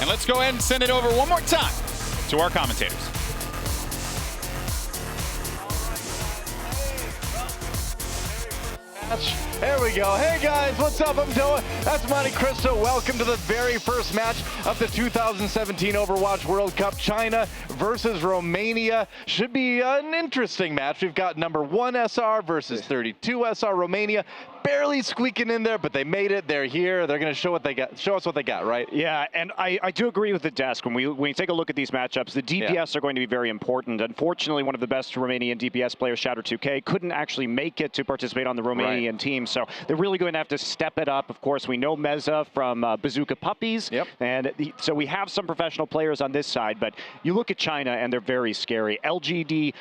And let's go ahead and send it over one more time to our commentators. Here we go. Hey guys, what's up? I'm Noah. That's Monte Cristo. Welcome to the very first match of the 2017 Overwatch World Cup. China versus Romania. Should be an interesting match. We've got number 1 SR versus 32 SR. Romania barely squeaking in there, but they made it. They're here. They're going to show us what they got, right? Yeah, and I do agree with the desk. When you take a look at these matchups, the DPS are going to be very important. Unfortunately, one of the best Romanian DPS players, Shatter2K, couldn't actually make it to participate on the Romanian team, so they're really going to have to step it up. Of course, we know Meza from Bazooka Puppies, and so we have some professional players on this side, but you look at China, and they're very scary. LGD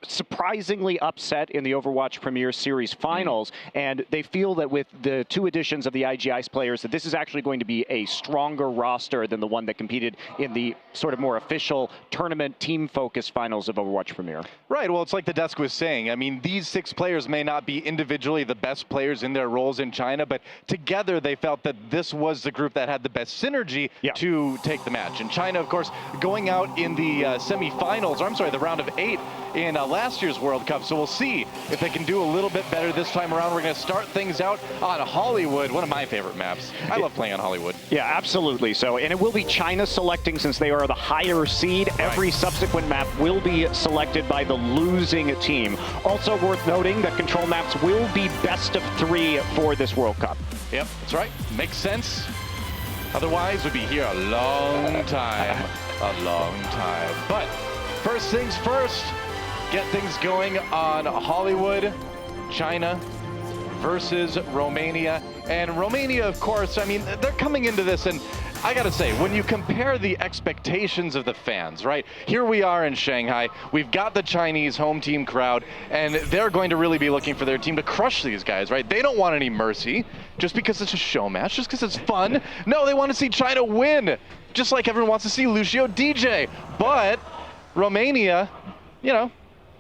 surprisingly upset in the Overwatch Premier Series finals, and they feel that with the 2 additions of the IGI players, that this is actually going to be a stronger roster than the one that competed in the sort of more official tournament team-focused finals of Overwatch Premier. Right, well, it's like the desk was saying. I mean, these 6 players may not be individually the best players in their roles in China, but together they felt that this was the group that had the best synergy to take the match. And China, of course, going out in the semifinals, or I'm sorry, the round of 8 in last year's World Cup. So we'll see if they can do a little bit better this time around. We're going to start things out on Hollywood, one of my favorite maps. I love playing on Hollywood. Yeah, absolutely. So, and it will be China selecting, since they are the higher seed. Every subsequent map will be selected by the losing team. Also worth noting that control maps will be best of 3 for this World Cup. Yep, that's right. Makes sense. Otherwise, we'd be here a long time. A long time. But first things first, get things going on Hollywood. China versus Romania. And Romania, of course, I mean, they're coming into this, and I gotta say, when you compare the expectations of the fans, right? Here we are in Shanghai. We've got the Chinese home team crowd, and they're going to really be looking for their team to crush these guys, right? They don't want any mercy just because it's a show match, just because it's fun. No, they want to see China win, just like everyone wants to see Lucio DJ. But Romania, you know,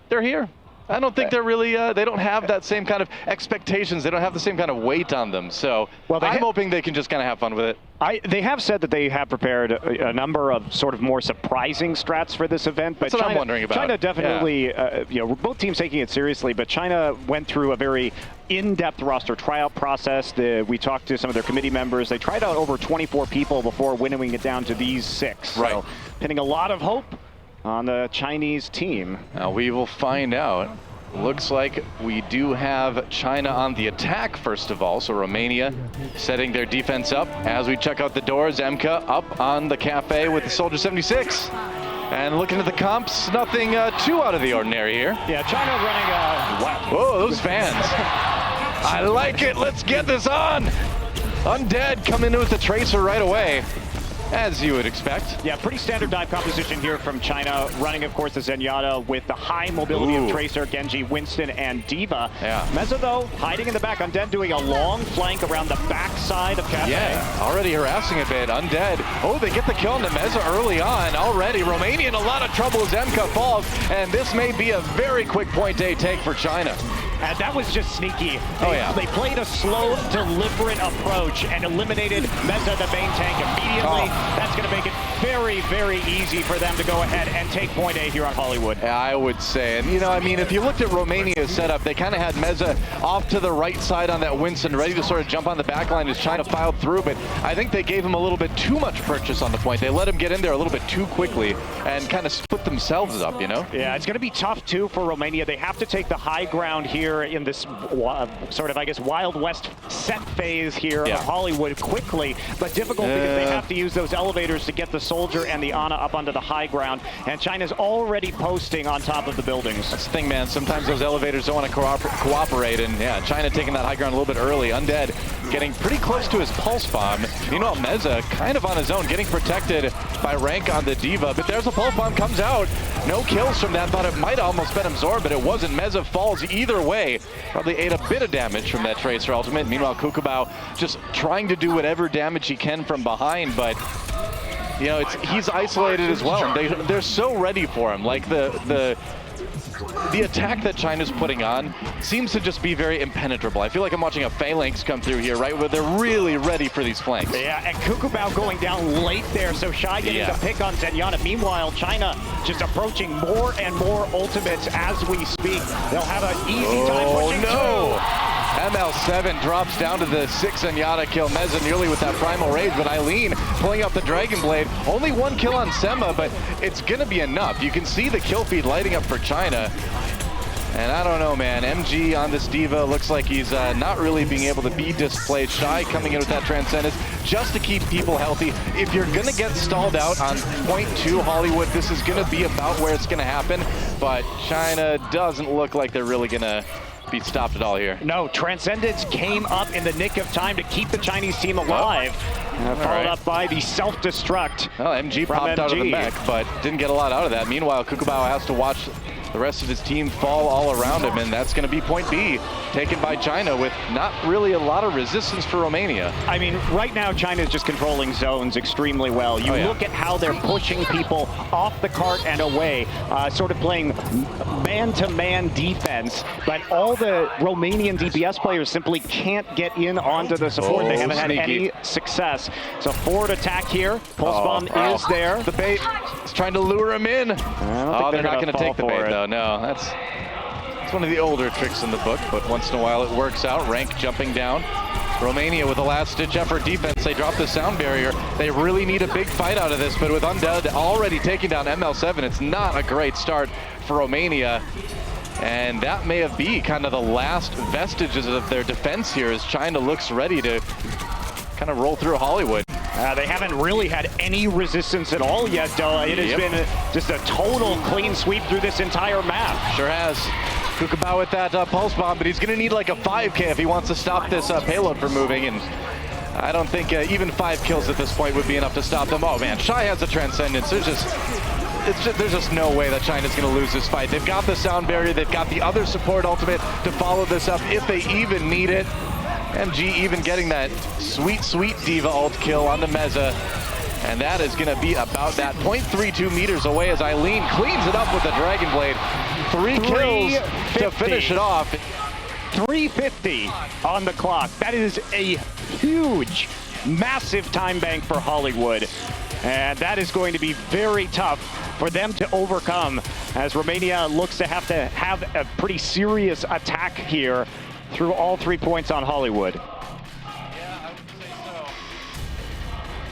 they're here. I don't think they're really, they don't have that same kind of expectations. They don't have the same kind of weight on them. So I'm hoping they can just kind of have fun with it. They have said that they have prepared a number of sort of more surprising strats for this event. But That's what I'm wondering about. China definitely, you know, both teams taking it seriously, but China went through a very in-depth roster tryout process. We talked to some of their committee members. They tried out over 24 people before winnowing it down to these 6. Right. So pinning a lot of hope on the Chinese team. Now we will find out. Looks like we do have China on the attack first of all. So Romania setting their defense up as we check out the doors. Emka up on the cafe with the Soldier 76. And looking at the comps, nothing too out of the ordinary here. Yeah, China running wow. Whoa, those fans. I like it. Let's get this on. Undead coming in with the Tracer right away, as you would expect. Yeah, pretty standard dive composition here from China, running, of course, the Zenyatta with the high mobility of Tracer, Genji, Winston, and Diva. Yeah. Meza, though, hiding in the back. Undead doing a long flank around the backside of Cafe. Yeah, already harassing a bit. Undead. Oh, they get the kill on the Meza early on. Already, Romania in a lot of trouble as MK falls, and this may be a very quick point A take for China. And that was just sneaky. They played a slow, deliberate approach and eliminated Meza, the main tank, immediately. That's going to make it very, very easy for them to go ahead and take point A here on Hollywood. Yeah, I would say. And, you know, I mean, if you looked at Romania's setup, they kind of had Meza off to the right side on that Winston, ready to sort of jump on the back line as China filed through. But I think they gave him a little bit too much purchase on the point. They let him get in there a little bit too quickly and kind of split themselves up, you know? Yeah, it's going to be tough, too, for Romania. They have to take the high ground here in this sort of, I guess, Wild West set phase here of Hollywood quickly, but difficult because they have to use those elevators to get the Soldier and the Ana up onto the high ground, and China's already posting on top of the buildings. That's the thing, man. Sometimes those elevators don't want to cooperate, and yeah, China taking that high ground a little bit early. Undead getting pretty close to his pulse bomb. Meanwhile, Meza kind of on his own, getting protected by Rank on the Diva, but there's a pulse bomb, comes out. No kills from that. Thought it might have almost been absorbed, but it wasn't. Meza falls either way. Probably ate a bit of damage from that Tracer ultimate. Meanwhile, Kukabao just trying to do whatever damage he can from behind, but you know, he's isolated as well. They're so ready for him. Like the the attack that China's putting on seems to just be very impenetrable. I feel like I'm watching a phalanx come through here, right, where they're really ready for these flanks. Yeah, and Kukubao going down late there, so Shy getting the pick on Zenyatta. Meanwhile, China just approaching more and more ultimates as we speak. They'll have an easy time pushing through. ML7 drops down to the 6 Zenyatta kill. Meza nearly with that primal rage, but Eileen pulling out the Dragon Blade. Only 1 kill on Sema, but it's going to be enough. You can see the kill feed lighting up for China. And I don't know, man. MG on this Diva looks like he's not really being able to be displayed. Shy coming in with that Transcendence just to keep people healthy. If you're going to get stalled out on point 2 Hollywood, this is going to be about where it's going to happen. But China doesn't look like they're really going to be stopped at all here. No, Transcendence came up in the nick of time to keep the Chinese team alive. Followed up by the self-destruct. Well, MG popped out of the mech, but didn't get a lot out of that. Meanwhile, Kukubao has to watch the rest of his team fall all around him, and that's going to be point B, taken by China with not really a lot of resistance for Romania. I mean, right now, China is just controlling zones extremely well. You look at how they're pushing people off the cart and away, sort of playing man-to-man defense, but all the Romanian DPS players simply can't get in onto the support. They haven't had any success. So forward attack here. Pulse bomb is there. The bait is trying to lure him in. Oh, they're not going to take the bait, though. No, that's one of the older tricks in the book, but once in a while it works out. Rank jumping down. Romania with a last-ditch effort defense. They drop the sound barrier. They really need a big fight out of this, but with Undead already taking down ML7, it's not a great start for Romania. And that may have been kind of the last vestiges of their defense here as China looks ready to kind of roll through Hollywood. They haven't really had any resistance at all yet, though. It has been just a total clean sweep through this entire map. Sure has. Kukubao with that pulse bomb, but he's going to need like a 5K if he wants to stop this payload from moving, and I don't think even 5 kills at this point would be enough to stop them. Oh man, Shy has a Transcendence. There's just no way that China's going to lose this fight. They've got the sound barrier, they've got the other support ultimate to follow this up if they even need it. MG even getting that sweet, sweet Diva ult kill on the Meza. And that is going to be about that. 0.32 meters away as Eileen cleans it up with the Dragon Blade. 3 kills to finish it off. 350 on the clock. That is a huge, massive time bank for Hollywood. And that is going to be very tough for them to overcome as Romania looks to have a pretty serious attack here through all 3 points on Hollywood. Yeah, I would say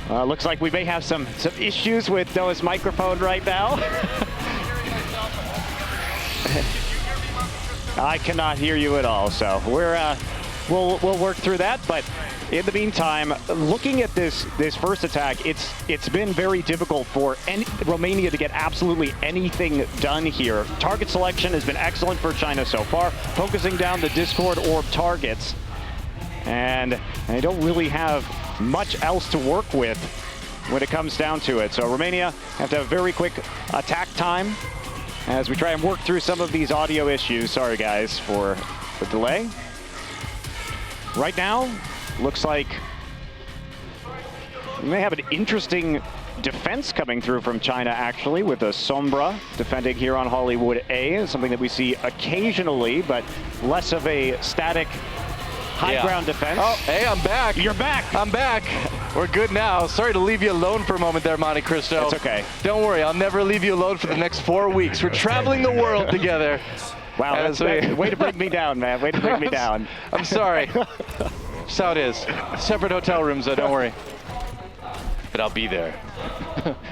so. Looks like we may have some issues with Noah's microphone right now. I cannot hear you at all, so we'll work through that. But in the meantime, looking at this first attack, it's been very difficult for Romania to get absolutely anything done here. Target selection has been excellent for China so far, focusing down the Discord orb targets, and they don't really have much else to work with when it comes down to it. So Romania have to have very quick attack time as we try and work through some of these audio issues. Sorry guys for the delay. Right now, looks like we may have an interesting defense coming through from China, actually, with a Sombra defending here on Hollywood A. Something that we see occasionally, but less of a static high ground defense. Oh, hey, I'm back. You're back. I'm back. We're good now. Sorry to leave you alone for a moment there, Monte Cristo. It's okay. Don't worry, I'll never leave you alone for the next 4 weeks. We're traveling the world together. Wow, that's way to bring me down, man. Way to bring me down. I'm sorry. That's how it is. Separate hotel rooms, though, don't worry. But I'll be there,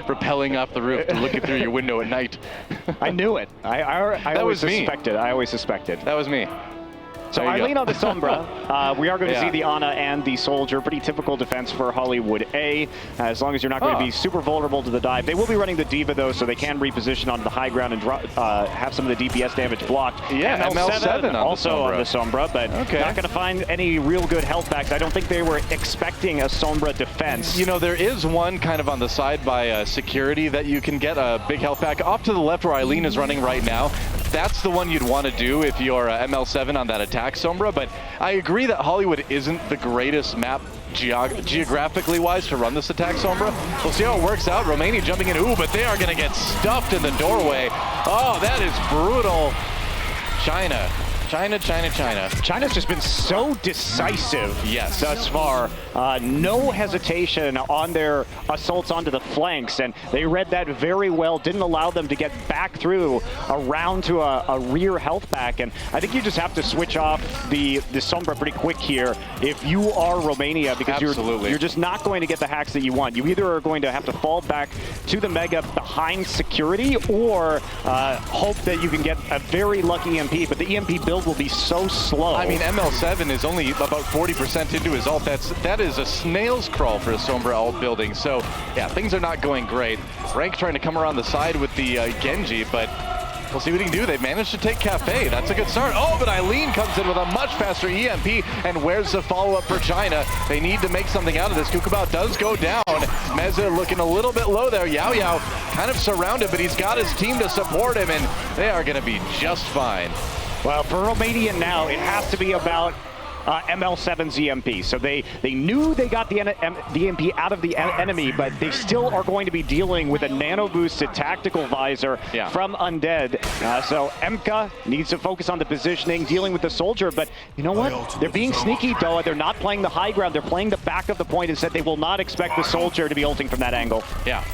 rappelling off the roof to looking through your window at night. I knew it. I always suspected. I always suspected. That was me. So Eileen on the Sombra. We are going to see the Ana and the Soldier. Pretty typical defense for Hollywood A. As long as you're not going to be super vulnerable to the dive. They will be running the Diva, though, so they can reposition onto the high ground and have some of the DPS damage blocked. Yeah, ML7 also on the Sombra, but not going to find any real good health backs. I don't think they were expecting a Sombra defense. You know, there is one kind of on the side by security that you can get a big health back. Off to the left where Eileen is running right now. That's the one you'd want to do if you're ML7 on that attack Sombra, but I agree that Hollywood isn't the greatest map geographically wise to run this attack Sombra. We'll see how it works out. Romania jumping in, ooh, but they are going to get stuffed in the doorway. Oh, that is brutal. China. China's just been so decisive thus far. No hesitation on their assaults onto the flanks, and they read that very well, didn't allow them to get back through around to a rear health pack. And I think you just have to switch off the Sombra pretty quick here if you are Romania, because you're just not going to get the hacks that you want. You either are going to have to fall back to the Mega behind security, or hope that you can get a very lucky EMP, but the EMP build will be so slow. I mean, ML7 is only about 40% into his ult. That is a snail's crawl for a Sombra ult building. So, yeah, things are not going great. Rank trying to come around the side with the Genji, but we'll see what he can do. They've managed to take Cafe. That's a good start. Oh, but Eileen comes in with a much faster EMP, and where's the follow-up for China? They need to make something out of this. Kukabao does go down. Meza looking a little bit low there. Yao Yao kind of surrounded, but he's got his team to support him, and they are going to be just fine. Well, for Romania now, it has to be about ML7's EMP. So they knew they got the EMP out of the enemy, but they still are going to be dealing with a nano-boosted tactical visor from Undead. So MK needs to focus on the positioning, dealing with the soldier, but you know what? They're being sneaky, Doa. They're not playing the high ground. They're playing the back of the point and said they will not expect the soldier to be ulting from that angle. Yeah.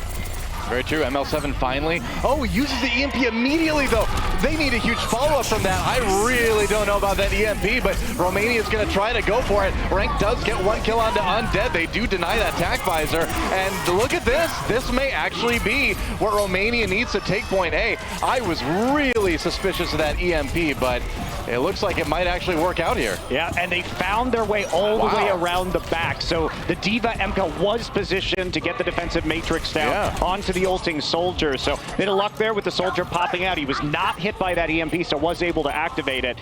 Very true. ML7 finally. Oh, he uses the EMP immediately, though. They need a huge follow-up from that. I really don't know about that EMP, but Romania is going to try to go for it. Rank does get one kill onto Undead. They do deny that tac visor. And look at this. This may actually be what Romania needs to take point A. I was really suspicious of that EMP, but it looks like it might actually work out here. Yeah, and they found their way all the way around the back. So the D.Va MK was positioned to get the defensive matrix down onto the ulting soldier. So bit of luck there with the soldier popping out. He was not hit by that EMP, so was able to activate it.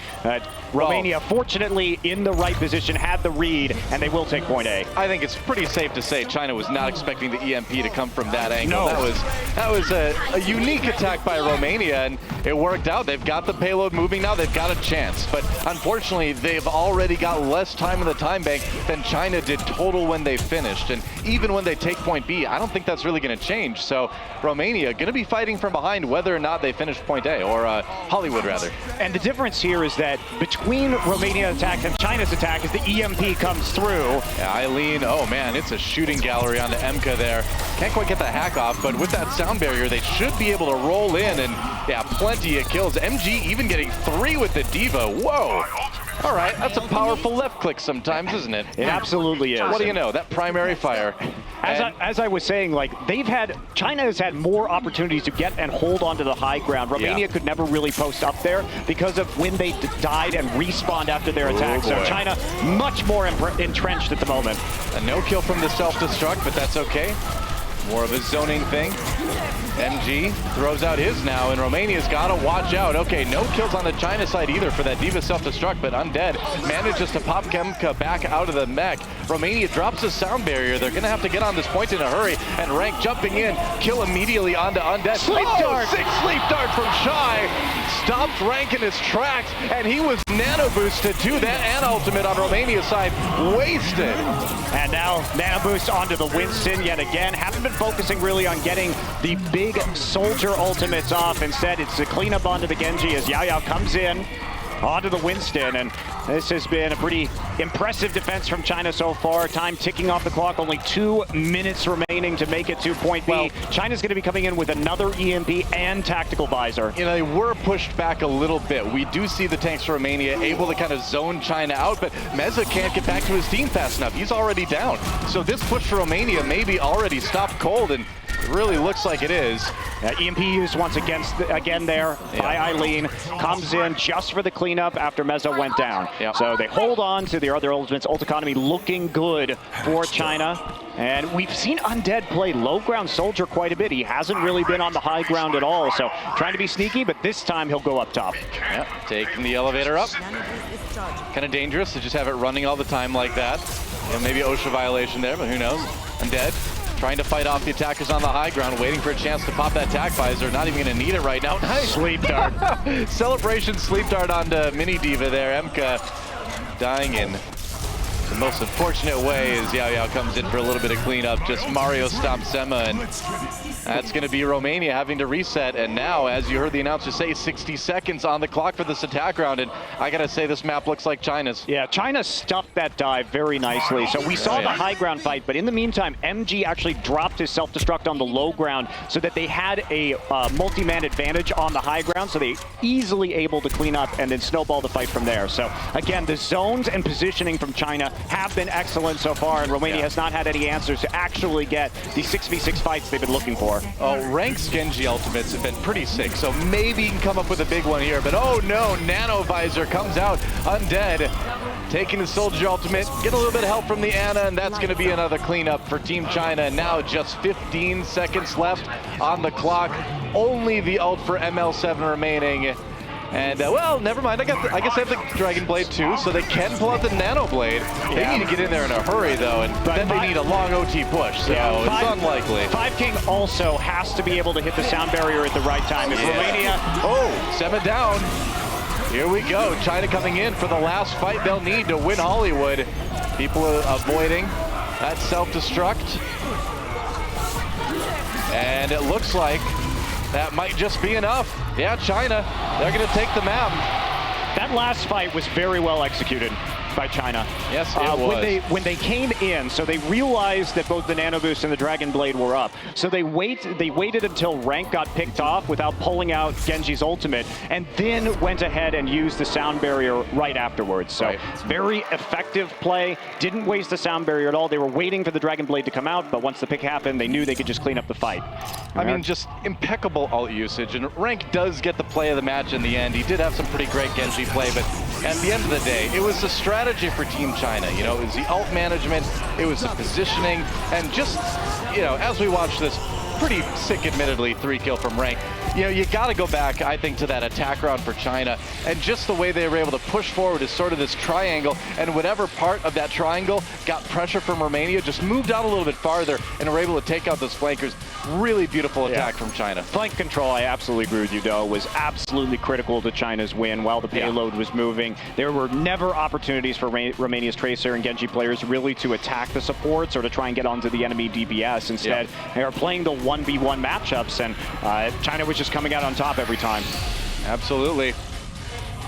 Romania, fortunately, in the right position, had the read, and they will take point A. I think it's pretty safe to say China was not expecting the EMP to come from that angle. No. That was a unique attack by Romania, and it worked out. They've got the payload moving now. They've got a chance, but unfortunately, they've already got less time in the time bank than China did total when they finished. And even when they take point B, I don't think that's really going to change. So Romania going to be fighting from behind whether or not they finish point A, or Hollywood rather. And the difference here is that between Romania's attack and China's attack is the EMP comes through. Yeah, Eileen, oh man, it's a shooting gallery onto MK there. Can't quite get the hack off, but with that sound barrier, they should be able to roll in, and yeah, plenty of kills. MG even getting 3 with the D.Va. Whoa. All right, that's a powerful left click sometimes, isn't it? It absolutely is. What do you know? That primary fire. As I was saying, like, China has had more opportunities to get and hold onto the high ground. Romania could never really post up there because of when they died and respawned after their attack. So China much more entrenched at the moment. A no kill from the self-destruct, but that's okay. More of a zoning thing. MG throws out his now, and Romania's got to watch out. Okay, no kills on the China side either for that D.Va self-destruct, but Undead manages to pop Kemka back out of the mech. Romania drops the sound barrier. They're going to have to get on this point in a hurry, and Rank jumping in, kill immediately onto Undead. Sleep dart! 6 sleep dart from Shy. Stopped Rank in his tracks, and he was nano boosted to that, and ultimate on Romania's side. Wasted. And now nano boost onto the Winston yet again. Haven't been focusing really on getting the big soldier ultimates off. Instead, it's the cleanup onto the Genji as Yao Yao comes in onto the Winston, and this has been a pretty impressive defense from China so far. Time ticking off the clock, only 2 minutes remaining to make it to point B. Well, China's going to be coming in with another EMP and tactical visor. You know, they were pushed back a little bit. We do see the tanks for Romania able to kind of zone China out, but Meza can't get back to his team fast enough. He's already down. So this push for Romania may be already stopped cold, and it really looks like it is. EMP used once again there by Eileen. Comes in just for the cleanup after Meza went down. So they hold on to their other ultimates. Ult economy looking good for China. And we've seen Undead play low ground soldier quite a bit. He hasn't really been on the high ground at all. So trying to be sneaky, but this time he'll go up top. Taking the elevator up. Kind of dangerous to just have it running all the time like that. Maybe OSHA violation there, but who knows. Undead trying to fight off the attackers on the high ground, waiting for a chance to pop that tac visor. Not even going to need it right now. Nice. Sleep dart. Celebration sleep dart onto Mini D.Va there. MK dying in The most unfortunate way is Yao Yao comes in for a little bit of cleanup. Just Mario stomps Emma, and that's going to be Romania having to reset. And now, as you heard the announcer say, 60 seconds on the clock for this attack round. And I got to say, this map looks like China's. Yeah, China stuffed that dive very nicely. So we saw the high ground fight, but in the meantime, MG actually dropped his self-destruct on the low ground so that they had a multi-man advantage on the high ground, so they easily able to clean up and then snowball the fight from there. So again, the zones and positioning from China have been excellent so far, and Romania has not had any answers to actually get the 6v6 fights they've been looking for. Oh, Rank's Genji ultimates have been pretty sick, so maybe he can come up with a big one here, but oh no, Nano Visor comes out undead, taking the Soldier ultimate, get a little bit of help from the Ana, and that's going to be another cleanup for Team China. And now just 15 seconds left on the clock, only the ult for ML7 remaining. And, well, never mind. I guess they have the Dragon Blade too, so they can pull out the Nano Blade. They need to get in there in a hurry, though, and then they need a long OT push, so it's unlikely. 5king also has to be able to hit the sound barrier at the right time. If Romania... Oh, 7 down. Here we go. China coming in for the last fight they'll need to win Hollywood. People are avoiding that self-destruct. And it looks like that might just be enough. Yeah, China, they're going to take the map. That last fight was very well executed by China. Yes, it was. When they came in, so they realized that both the Nano Boost and the Dragon Blade were up. So they waited until Rank got picked off without pulling out Genji's ultimate, and then went ahead and used the sound barrier right afterwards. So very effective play. Didn't waste the sound barrier at all. They were waiting for the Dragon Blade to come out, but once the pick happened, they knew they could just clean up the fight. I mean, just impeccable ult usage, and Rank does get the play of the match in the end. He did have some pretty great Genji play, but at the end of the day, it was the strategy for Team China. You know, it was the ult management, it was the positioning, and just, you know, as we watch this pretty sick, admittedly, 3-kill from Rank, you know, you got to go back, I think, to that attack round for China, and just the way they were able to push forward is sort of this triangle, and whatever part of that triangle got pressure from Romania just moved out a little bit farther and were able to take out those flankers. Really beautiful attack from China. Flank control, I absolutely agree with you, though, was absolutely critical to China's win while the payload was moving. There were never opportunities for Romania's Tracer and Genji players really to attack the supports or to try and get onto the enemy DPS. Instead, they are playing the 1v1 matchups, and China was just coming out on top every time. Absolutely.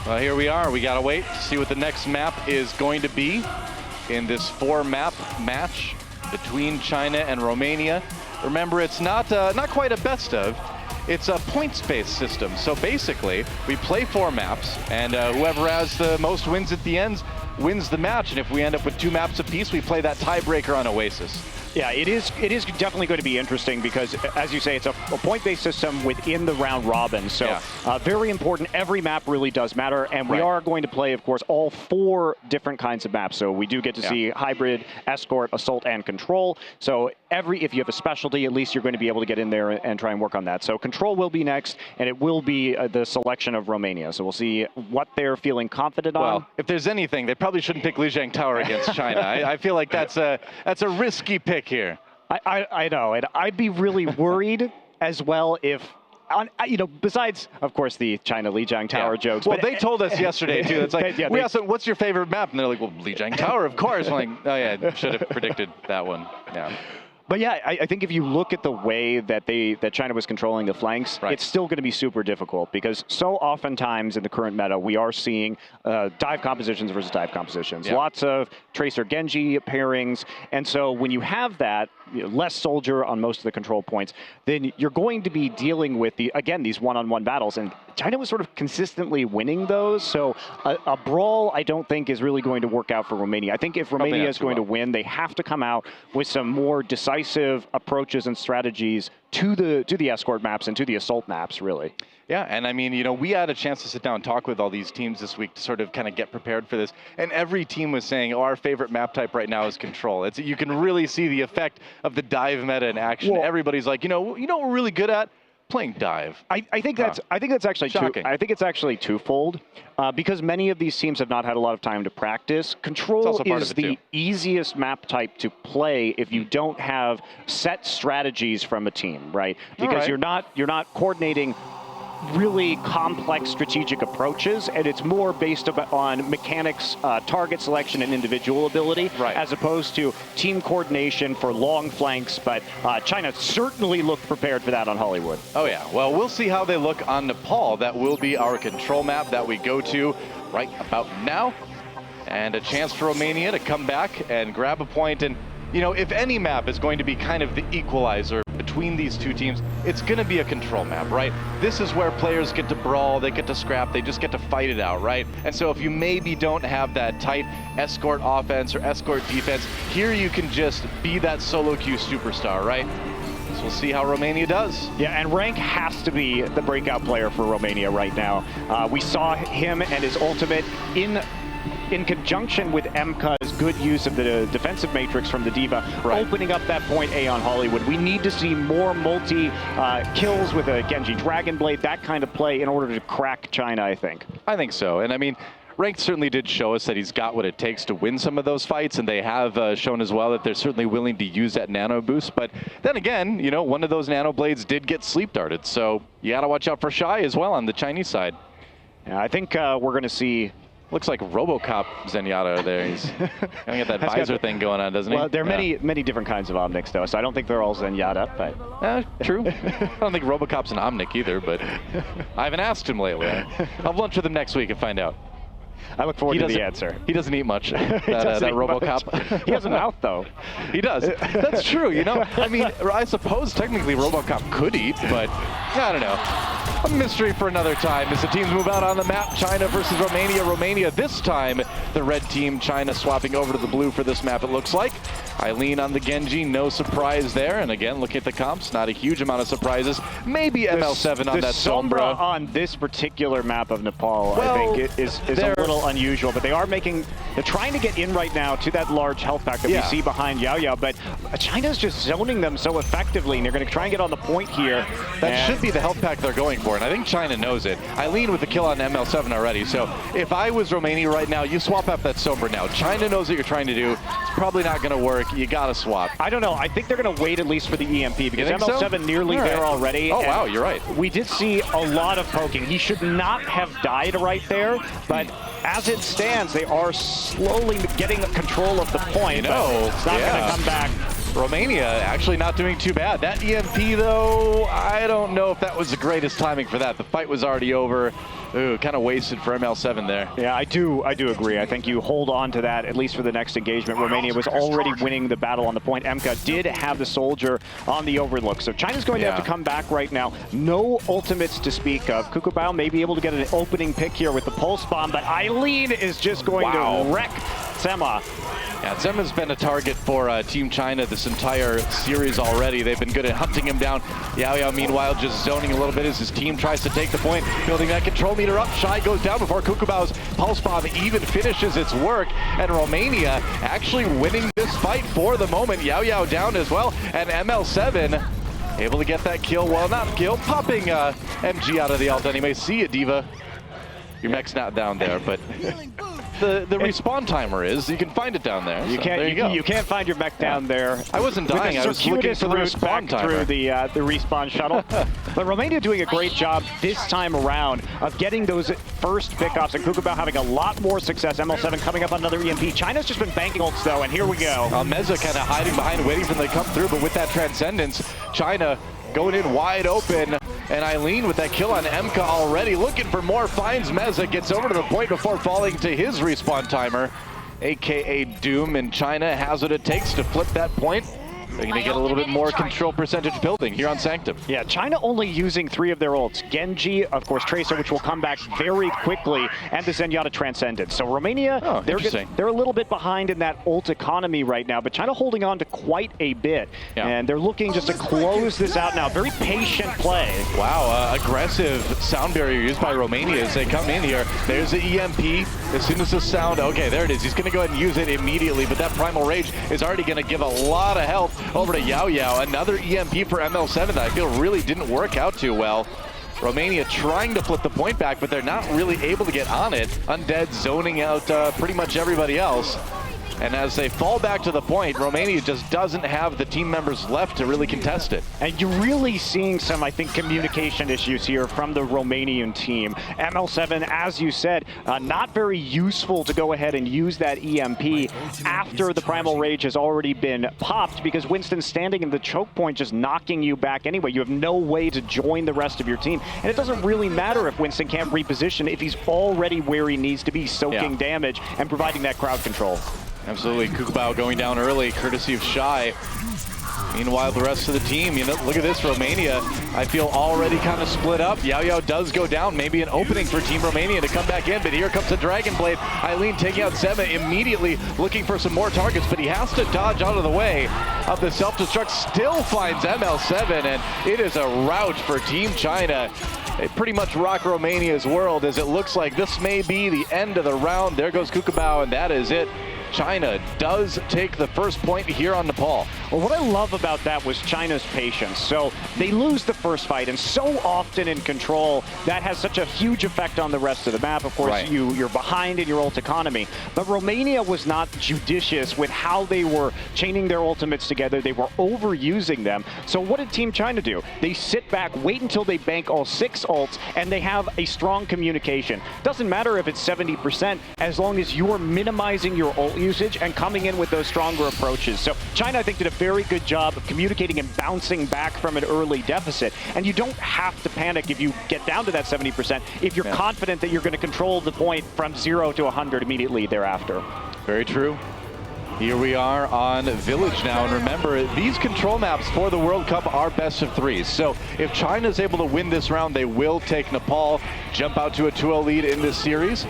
Well, here we are. We gotta wait to see what the next map is going to be in this 4-map match between China and Romania. Remember, it's not quite a best of. It's a points-based system. So basically, we play 4 maps, and whoever has the most wins at the end wins the match. And if we end up with 2 maps apiece, we play that tiebreaker on Oasis. Yeah, it is definitely going to be interesting because, as you say, it's a point-based system within the round robin. So very important. Every map really does matter. And we are going to play, of course, all 4 different kinds of maps. So we do get to see hybrid, escort, assault, and control. So if you have a specialty, at least you're going to be able to get in there and try and work on that. So control will be next, and it will be the selection of Romania. So we'll see what they're feeling confident on. Well, if there's anything, they probably shouldn't pick Lijiang Tower against China. I feel like that's a risky pick here. I know, and I'd be really worried as well if, you know, besides, of course, the China Lijiang Tower jokes. Well, they told us yesterday, too. It's like, we asked them, what's your favorite map? And they're like, well, Lijiang Tower, of course. I'm like, oh, yeah, should have predicted that one. Yeah. But yeah, I think if you look at the way that China was controlling the flanks, it's still going to be super difficult because so oftentimes in the current meta, we are seeing dive compositions versus dive compositions. Lots of Tracer Genji pairings. And so when you have that, less soldier on most of the control points, then you're going to be dealing with, again, these one-on-one battles. And China was sort of consistently winning those. So a brawl, I don't think, is really going to work out for Romania. I think if Romania is going to win, they have to come out with some more decisive approaches and strategies to the escort maps and to the assault maps, really. Yeah, and I mean, you know, we had a chance to sit down and talk with all these teams this week to sort of kind of get prepared for this. And every team was saying, oh, our favorite map type right now is control. You can really see the effect of the dive meta in action. Well, everybody's like, you know what we're really good at? Playing dive. I think that's actually shocking. I think it's actually twofold because many of these teams have not had a lot of time to practice. Control is the easiest map type to play if you don't have set strategies from a team, right? Because you're not coordinating really complex strategic approaches, and it's more based on mechanics, target selection, and individual ability, as opposed to team coordination for long flanks. But China certainly looked prepared for that on Hollywood. Oh yeah, well, we'll see how they look on Nepal. That will be our control map that we go to right about now. And a chance for Romania to come back and grab a point. And, you know, if any map is going to be kind of the equalizer between these two teams, it's going to be a control map, right? This is where players get to brawl, they get to scrap, they just get to fight it out, right? And so if you maybe don't have that tight escort offense or escort defense, here you can just be that solo queue superstar, right? So we'll see how Romania does. Yeah, and Rank has to be the breakout player for Romania right now. We saw him and his ultimate in conjunction with MK's good use of the defensive matrix from the D.Va, opening up that point A on Hollywood. We need to see more multi-kills with a Genji Dragon Blade, that kind of play, in order to crack China, I think. I think so. And I mean, Ranked certainly did show us that he's got what it takes to win some of those fights, and they have shown as well that they're certainly willing to use that nano boost. But then again, you know, one of those nano blades did get sleep darted, so you got to watch out for Shy as well on the Chinese side. Yeah, I think we're going to see... Looks like RoboCop Zenyatta there. He's gonna get that visor thing going on, doesn't he? Well, there are many different kinds of Omnics, though, so I don't think they're all Zenyatta, but... true. I don't think RoboCop's an Omnic either, but I haven't asked him lately. I'll have lunch with him next week and find out. I look forward to the answer. He doesn't eat much, that RoboCop. He has a mouth, though. He does. That's true, you know. I mean, I suppose technically RoboCop could eat, but I don't know. A mystery for another time as the teams move out on the map. China versus Romania. Romania this time, the red team. China swapping over to the blue for this map, it looks like. Eileen on the Genji, no surprise there. And again, looking at the comps, not a huge amount of surprises. Maybe ML7 on that Sombra. On this particular map of Nepal, well, I think is a little unusual, but they're trying to get in right now to that large health pack that we see behind Yao Yao, but China's just zoning them so effectively, and they're going to try and get on the point here. That should be the health pack they're going for, and I think China knows it. Eileen with the kill on ML7 already, so if I was Romania right now, you swap up that Sombra now. China knows what you're trying to do. It's probably not going to work. You got to swap. I don't know. I think they're going to wait at least for the EMP, because ML7 nearly there already. Oh, wow, you're right. We did see a lot of poking. He should not have died right there, but as it stands, they are slowly getting control of the point. You know, it's not going to come back. Romania actually not doing too bad. That EMP, though, I don't know if that was the greatest timing for that. The fight was already over. Ooh, kind of wasted for ML7 there. Yeah, I do agree. I think you hold on to that, at least for the next engagement. Romania was already winning the battle on the point. MK did have the soldier on the overlook. So China's going to have to come back right now. No ultimates to speak of. Kukubao may be able to get an opening pick here with the pulse bomb, but Eileen is just going to wreck Sema. Yeah, Zema's been a target for Team China this entire series already. They've been good at hunting him down. Yao Yao, meanwhile, just zoning a little bit as his team tries to take the point, building that control meter up. Shy goes down before Kukubao's pulse bomb even finishes its work. And Romania actually winning this fight for the moment. Yao Yao down as well, and ML7 able to get that kill. Well, not kill, popping MG out of the ult anyway. See ya, D.Va. Your mech's not down there, but the respawn timer is. You can find it down there. You can't find your mech down there. I wasn't dying. I was looking for the respawn timer. Through the respawn shuttle. But Romania doing a great job this time around of getting those first pickoffs, and Kukubao having a lot more success. ML7 coming up on another EMP. China's just been banking ults though, and here we go. Meza kind of hiding behind, waiting for them to come through, but with that Transcendence, China going in wide open. And Eileen with that kill on MK already, looking for more, finds Meza, gets over to the point before falling to his respawn timer, aka Doom, and China has what it takes to flip that point. They're going to get a little bit more control percentage building here on Sanctum. Yeah, China only using 3 of their ults. Genji, of course, Tracer, which will come back very quickly, and the Zenyatta Transcendence. So Romania, they're a little bit behind in that ult economy right now, but China holding on to quite a bit. Yeah. And they're looking just to close this out now. Very patient play. Wow, aggressive sound barrier used by Romania as they come in here. There's the EMP. As soon as the sound, okay, there it is. He's going to go ahead and use it immediately, but that Primal Rage is already going to give a lot of health over to Yao Yao. Another EMP for ML7 that I feel really didn't work out too well. Romania trying to flip the point back, but they're not really able to get on it. Undead zoning out pretty much everybody else. And as they fall back to the point, Romania just doesn't have the team members left to really contest it. And you're really seeing some, I think, communication issues here from the Romanian team. ML7, as you said, not very useful to go ahead and use that EMP after the Primal Rage has already been popped, because Winston's standing in the choke point just knocking you back anyway. You have no way to join the rest of your team. And it doesn't really matter if Winston can't reposition if he's already where he needs to be, soaking damage and providing that crowd control. Absolutely. Kukabao going down early, courtesy of Shy. Meanwhile, the rest of the team, you know, look at this, Romania, I feel already kind of split up. Yao Yao does go down, maybe an opening for Team Romania to come back in, but here comes the Dragon Blade. Eileen taking out Sema, immediately looking for some more targets, but he has to dodge out of the way of the self-destruct. Still finds ML7, and it is a rout for Team China. They pretty much rock Romania's world, as it looks like this may be the end of the round. There goes Kukabao, and that is it. China does take the first point here on Nepal. Well, what I love about that was China's patience. So they lose the first fight, and so often in control, that has such a huge effect on the rest of the map. Of course, you're behind in your ult economy. But Romania was not judicious with how they were chaining their ultimates together. They were overusing them. So what did Team China do? They sit back, wait until they bank all 6 ults, and they have a strong communication. Doesn't matter if it's 70%, as long as you are minimizing your ult usage and coming in with those stronger approaches. So China, I think, did a very good job of communicating and bouncing back from an early deficit. And you don't have to panic if you get down to that 70% if you're confident that you're going to control the point from 0 to 100 immediately thereafter. Very true. Here we are on Village now, and remember, these control maps for the World Cup are best of 3s. So if China's able to win this round, they will take Nepal, jump out to a 2-0 lead in this series.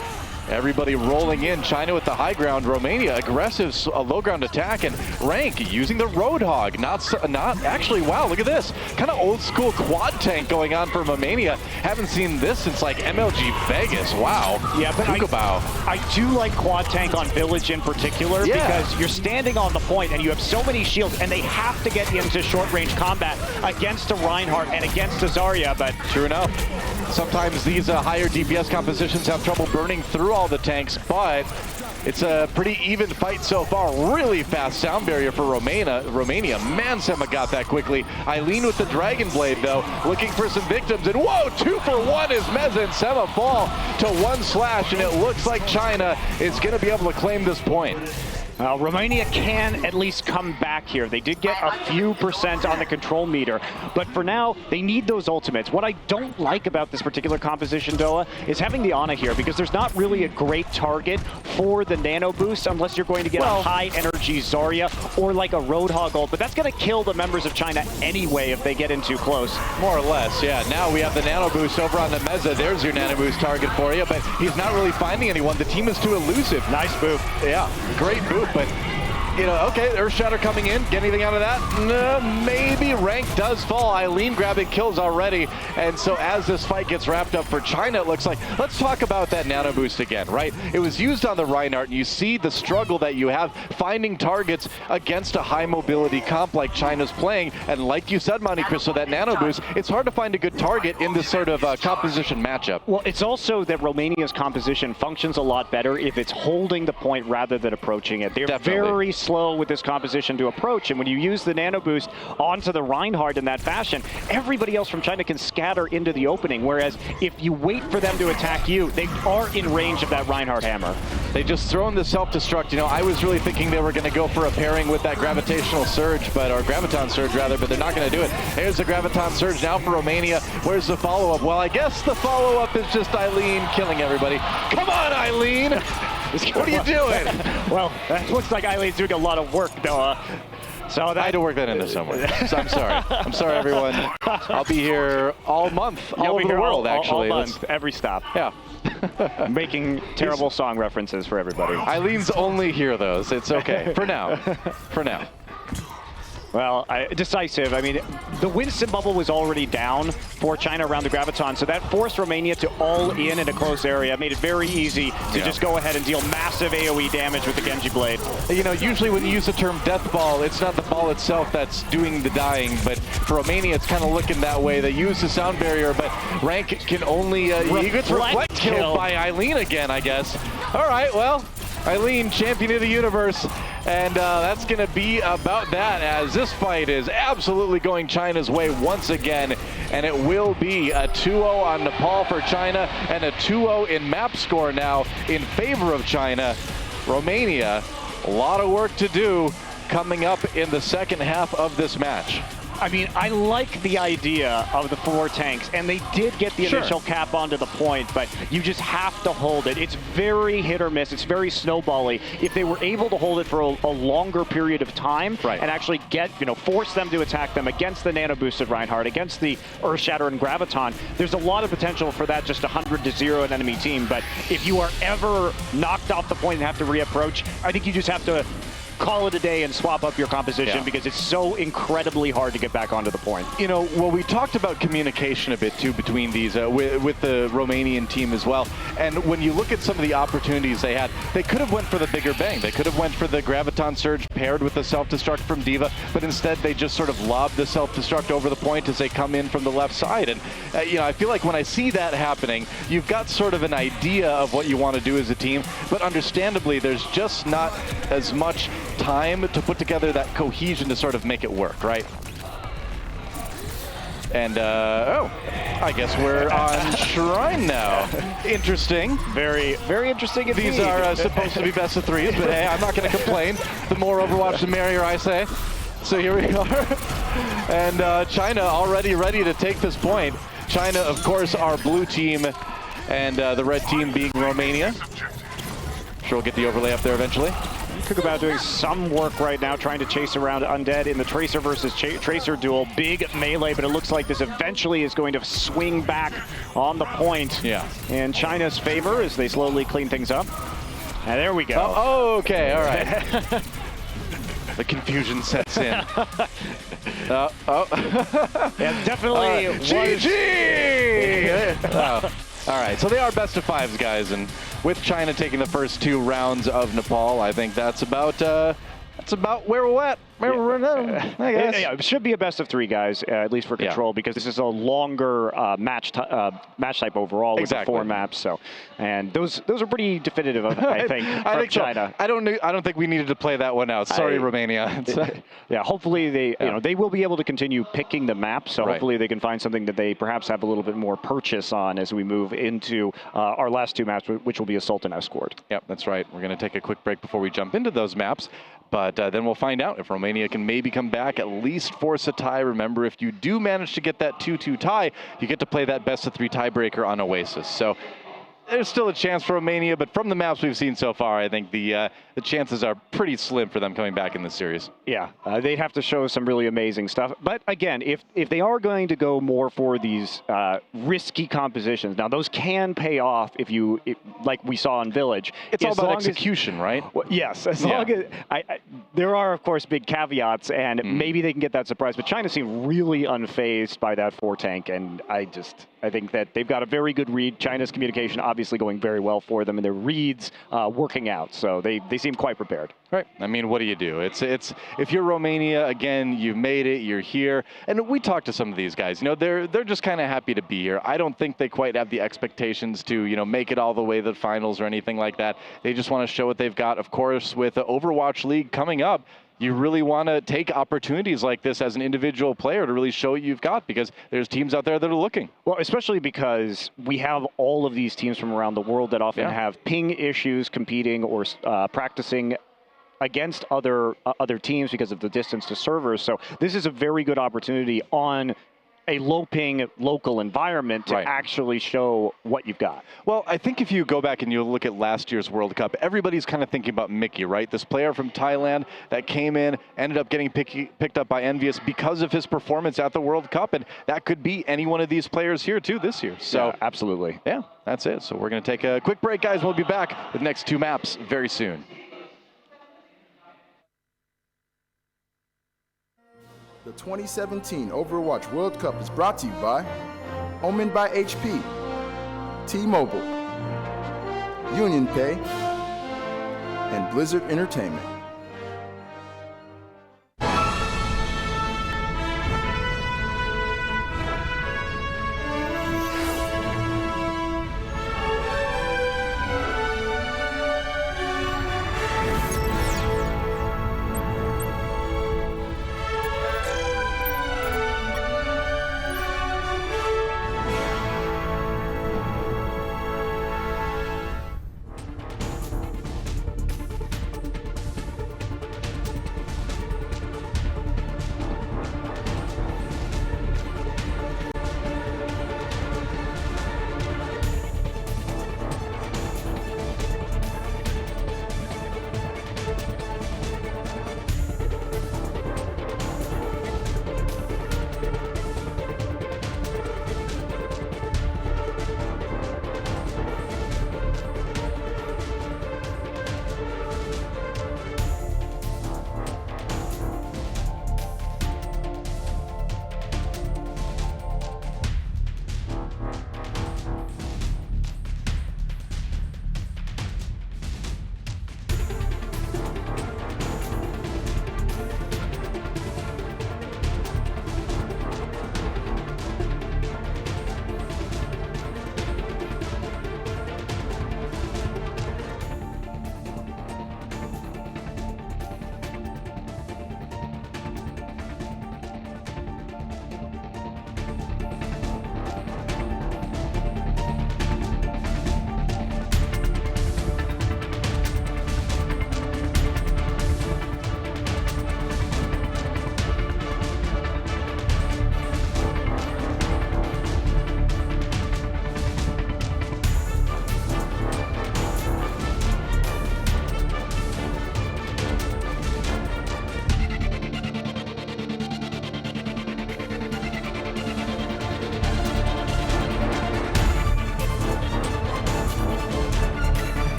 Everybody rolling in. China with the high ground. Romania aggressive low ground attack, and Rank using the Roadhog. Not actually. Wow, look at this. Kind of old school quad tank going on for Romania. Haven't seen this since like MLG Vegas. Wow. Yeah, but I do like quad tank on Village in particular because you're standing on the point and you have so many shields, and they have to get into short range combat against a Reinhardt and against a Zarya. But true enough, sometimes these higher DPS compositions have trouble burning through all the tanks, but it's a pretty even fight so far. Really fast sound barrier for Romania. Man, Sema got that quickly. Eileen with the Dragon Blade, though, looking for some victims, and whoa, 2 for 1 as Meza and Sema fall to 1 slash, and it looks like China is going to be able to claim this point. Romania can at least come back here. They did get a few % on the control meter, but for now, they need those ultimates. What I don't like about this particular composition, Doa, is having the Ana here, because there's not really a great target for the nano boost unless you're going to get a high energy Zarya or like a Roadhog ult, but that's going to kill the members of China anyway if they get in too close. More or less, yeah. Now we have the nano boost over on the Meza. There's your nano boost target for you, but he's not really finding anyone. The team is too elusive. Nice move. Yeah, great move. But, you know, okay, Earth Shatter coming in. Get anything out of that? No, maybe. Rank does fall. Eileen grabbing kills already. And so as this fight gets wrapped up for China, it looks like, let's talk about that nano boost again, right? It was used on the Reinhardt, and you see the struggle that you have finding targets against a high mobility comp like China's playing. And like you said, Monte Cristo, that nano boost, it's hard to find a good target in this sort of composition matchup. Well, it's also that Romania's composition functions a lot better if it's holding the point rather than approaching it. They're very slow with this composition to approach, and when you use the nano boost onto the Reinhardt in that fashion, everybody else from China can scatter into the opening, whereas if you wait for them to attack you, they are in range of that Reinhardt hammer. They just throw in the self-destruct. You know, I was really thinking they were going to go for a pairing with that gravitational surge, or graviton surge rather, but they're not going to do it. Here's the graviton surge now for Romania. Where's the follow-up? Well, I guess the follow-up is just Eileen killing everybody. Come on, Eileen! What are you doing? Well, that looks like Eileen's doing a lot of work, Noah. So I had to work that into somewhere. So I'm sorry. I'm sorry, everyone. I'll be here all month, all over the world, actually. All month, every stop. Yeah. Making terrible song references for everybody. Eileen's only hear those. It's okay. For now. For now. Well, decisive. I mean, the Winston bubble was already down for China around the Graviton, so that forced Romania to all in a close area. Made it very easy to just go ahead and deal massive AoE damage with the Genji Blade. You know, usually when you use the term death ball, it's not the ball itself that's doing the dying, but for Romania, it's kind of looking that way. They use the sound barrier, but Rank can only... he gets reflect killed by Eileen again, I guess. All right, well... Eileen, champion of the universe. And that's going to be about that, as this fight is absolutely going China's way once again. And it will be a 2-0 on Nepal for China and a 2-0 in map score now in favor of China. Romania, a lot of work to do coming up in the second half of this match. I mean, I like the idea of the 4 tanks, and they did get the initial cap onto the point, but you just have to hold it. It's very hit or miss. It's very snowbally. If they were able to hold it for a longer period of time and actually get, force them to attack them against the nano-boosted Reinhardt, against the Earthshatter and Graviton, there's a lot of potential for that just 100-0 an enemy team. But if you are ever knocked off the point and have to reapproach, I think you just have to call it a day and swap up your composition because it's so incredibly hard to get back onto the point. Well, we talked about communication a bit too between these, with the Romanian team as well. And when you look at some of the opportunities they had, they could have went for the bigger bang. They could have went for the Graviton Surge paired with the self-destruct from D.Va, but instead they just sort of lobbed the self-destruct over the point as they come in from the left side. And, I feel like when I see that happening, you've got sort of an idea of what you want to do as a team, but understandably, there's just not as much time to put together that cohesion to sort of make it work, right? And, I guess we're on Shrine now. Interesting. Very, very interesting indeed. These are supposed to be best of 3s, but hey, I'm not going to complain. The more Overwatch, the merrier, I say. So here we are. And China already ready to take this point. China, of course, our blue team, and the red team being Romania. Sure we'll get the overlay up there eventually. About doing some work right now, trying to chase around Undead in the Tracer versus Tracer duel. Big melee, but it looks like this eventually is going to swing back on the point in China's favor as they slowly clean things up. And there we go. Oh, okay, all right. The confusion sets in. Yeah, definitely. GG! All right, so they are best of 5s, guys, and with China taking the first 2 rounds of Nepal, I think that's about where we're at. I guess. It should be a best of 3, guys, at least for Control, because this is a longer match type overall with the 4 maps. So, and those are pretty definitive, I think, from China. So. I don't think we needed to play that one out. Sorry, Romania. Yeah, hopefully they will be able to continue picking the map. So hopefully they can find something that they perhaps have a little bit more purchase on as we move into our last 2 maps, which will be Assault and Escort. Yep, that's right. We're going to take a quick break before we jump into those maps. But then we'll find out if Romania can maybe come back, at least force a tie. Remember, if you do manage to get that 2-2 tie, you get to play that best of 3 tiebreaker on Oasis. So there's still a chance for Romania, but from the maps we've seen so far, I think the chances are pretty slim for them coming back in this series. Yeah, they'd have to show some really amazing stuff. But again, if they are going to go more for these risky compositions, now those can pay off like we saw in Village. It's all about execution, right? Well, yes, as long as there are, of course, big caveats, and maybe they can get that surprise. But China seemed really unfazed by that 4 tank, and I think that they've got a very good read. China's communication obviously going very well for them, and their reads working out. So they seem quite prepared. Right. I mean, what do you do? It's if you're Romania, again, you've made it, you're here. And we talked to some of these guys. They're just kind of happy to be here. I don't think they quite have the expectations to, make it all the way to the finals or anything like that. They just want to show what they've got. Of course, with the Overwatch League coming up, you really want to take opportunities like this as an individual player to really show what you've got, because there's teams out there that are looking. Well, especially because we have all of these teams from around the world that often have ping issues competing or practicing against other teams because of the distance to servers. So this is a very good opportunity on a low-ping local environment to actually show what you've got. Well, I think if you go back and you look at last year's World Cup, everybody's kind of thinking about Mickey, right? This player from Thailand that came in, ended up getting picked up by Envious because of his performance at the World Cup, and that could be any one of these players here, too, this year. So, absolutely. Yeah, that's it. So we're going to take a quick break, guys. We'll be back with the next 2 maps very soon. The 2017 Overwatch World Cup is brought to you by Omen by HP, T-Mobile, Union Pay, and Blizzard Entertainment.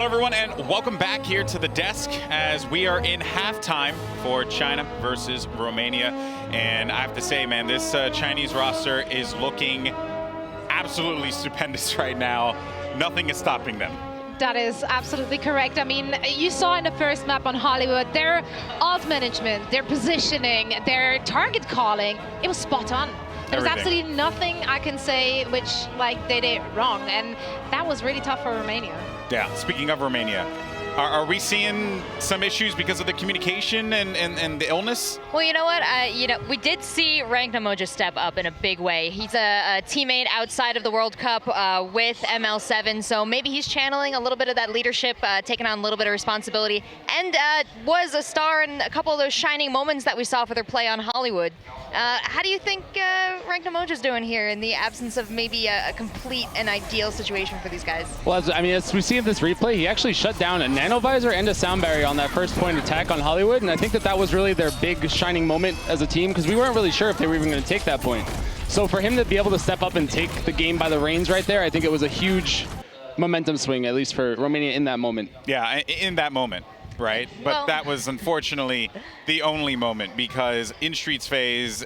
Hello, everyone, and welcome back here to the desk as we are in halftime for China versus Romania. And I have to say, man, this Chinese roster is looking absolutely stupendous right now. Nothing is stopping them. That is absolutely correct. I mean, you saw in the first map on Hollywood, their ult management, their positioning, their target calling, it was spot on. There was absolutely nothing I can say which, like, they did wrong, and that was really tough for Romania. Yeah, speaking of Romania, are we seeing some issues because of the communication and the illness? Well, you know what? We did see Rank Namoja step up in a big way. He's a teammate outside of the World Cup with ML7, so maybe he's channeling a little bit of that leadership, taking on a little bit of responsibility, and was a star in a couple of those shining moments that we saw for their play on Hollywood. How do you think Rank Namoja's doing here in the absence of maybe a complete and ideal situation for these guys? Well, as we see in this replay, he actually shut down a nano visor and a sound barrier on that first point attack on Hollywood, and I think that was really their big shining moment as a team, because we weren't really sure if they were even going to take that point. So for him to be able to step up and take the game by the reins right there, I think it was a huge momentum swing, at least for Romania in that moment. Yeah, in that moment. Right, but that was unfortunately the only moment, because in Streets phase,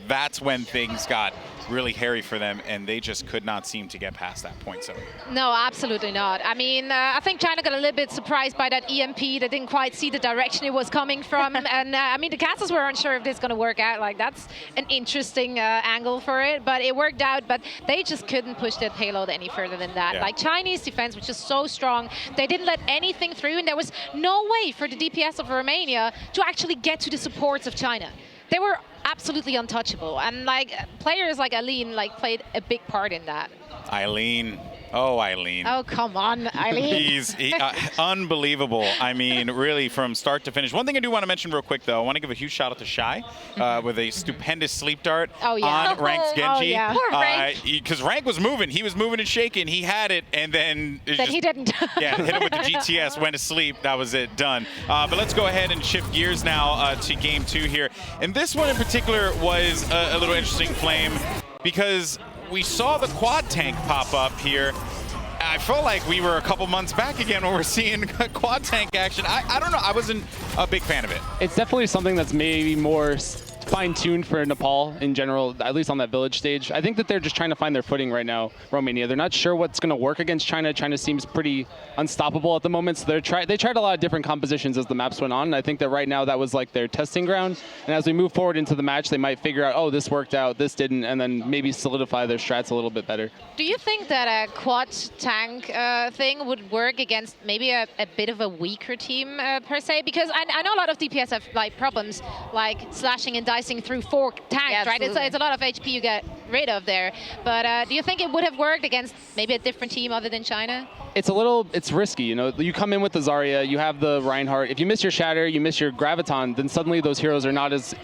that's when things got really hairy for them, and they just could not seem to get past that point. So no, absolutely not. I mean, I think China got a little bit surprised by that EMP. They didn't quite see the direction it was coming from, and I mean, the castles were unsure if this is going to work out. Like, that's an interesting angle for it, but it worked out. But they just couldn't push that payload any further than that. Yeah. Like, Chinese defense was just so strong. They didn't let anything through, and there was no way for the DPS of Romania to actually get to the supports of China. They were absolutely untouchable, and like players like Eileen played a big part in that. Eileen. Oh, Eileen. Oh, come on, Eileen. He's unbelievable. I mean, really, from start to finish. One thing I do want to mention real quick, though, I want to give a huge shout out to Shy with a stupendous sleep dart on Rank's Genji. Oh, yeah. Poor Rank. Because Rank was moving. He was moving and shaking. He had it, and then... He didn't. Yeah, hit him with the GTS, went to sleep. That was it, done. But let's go ahead and shift gears now to game 2 here. And this one in particular was a little interesting, Flame, because we saw the quad tank pop up here. I felt like we were a couple months back again when we're seeing quad tank action. I don't know. I wasn't a big fan of it. It's definitely something that's maybe more fine-tuned for Nepal in general, at least on that village stage. I think that they're just trying to find their footing right now, Romania. They're not sure what's going to work against China. China seems pretty unstoppable at the moment, so they tried a lot of different compositions as the maps went on, and I think that right now that was like their testing ground. And as we move forward into the match, they might figure out, oh, this worked out, this didn't, and then maybe solidify their strats a little bit better. Do you think that a quad tank thing would work against maybe a bit of a weaker team per se? Because I know a lot of DPS have like problems like slashing and dicing through 4 tanks, Yeah, right? It's a lot of HP you get rid of there. But do you think it would have worked against maybe a different team other than China? It's risky, you come in with the Zarya, you have the Reinhardt. If you miss your Shatter, you miss your Graviton, then suddenly those heroes are not as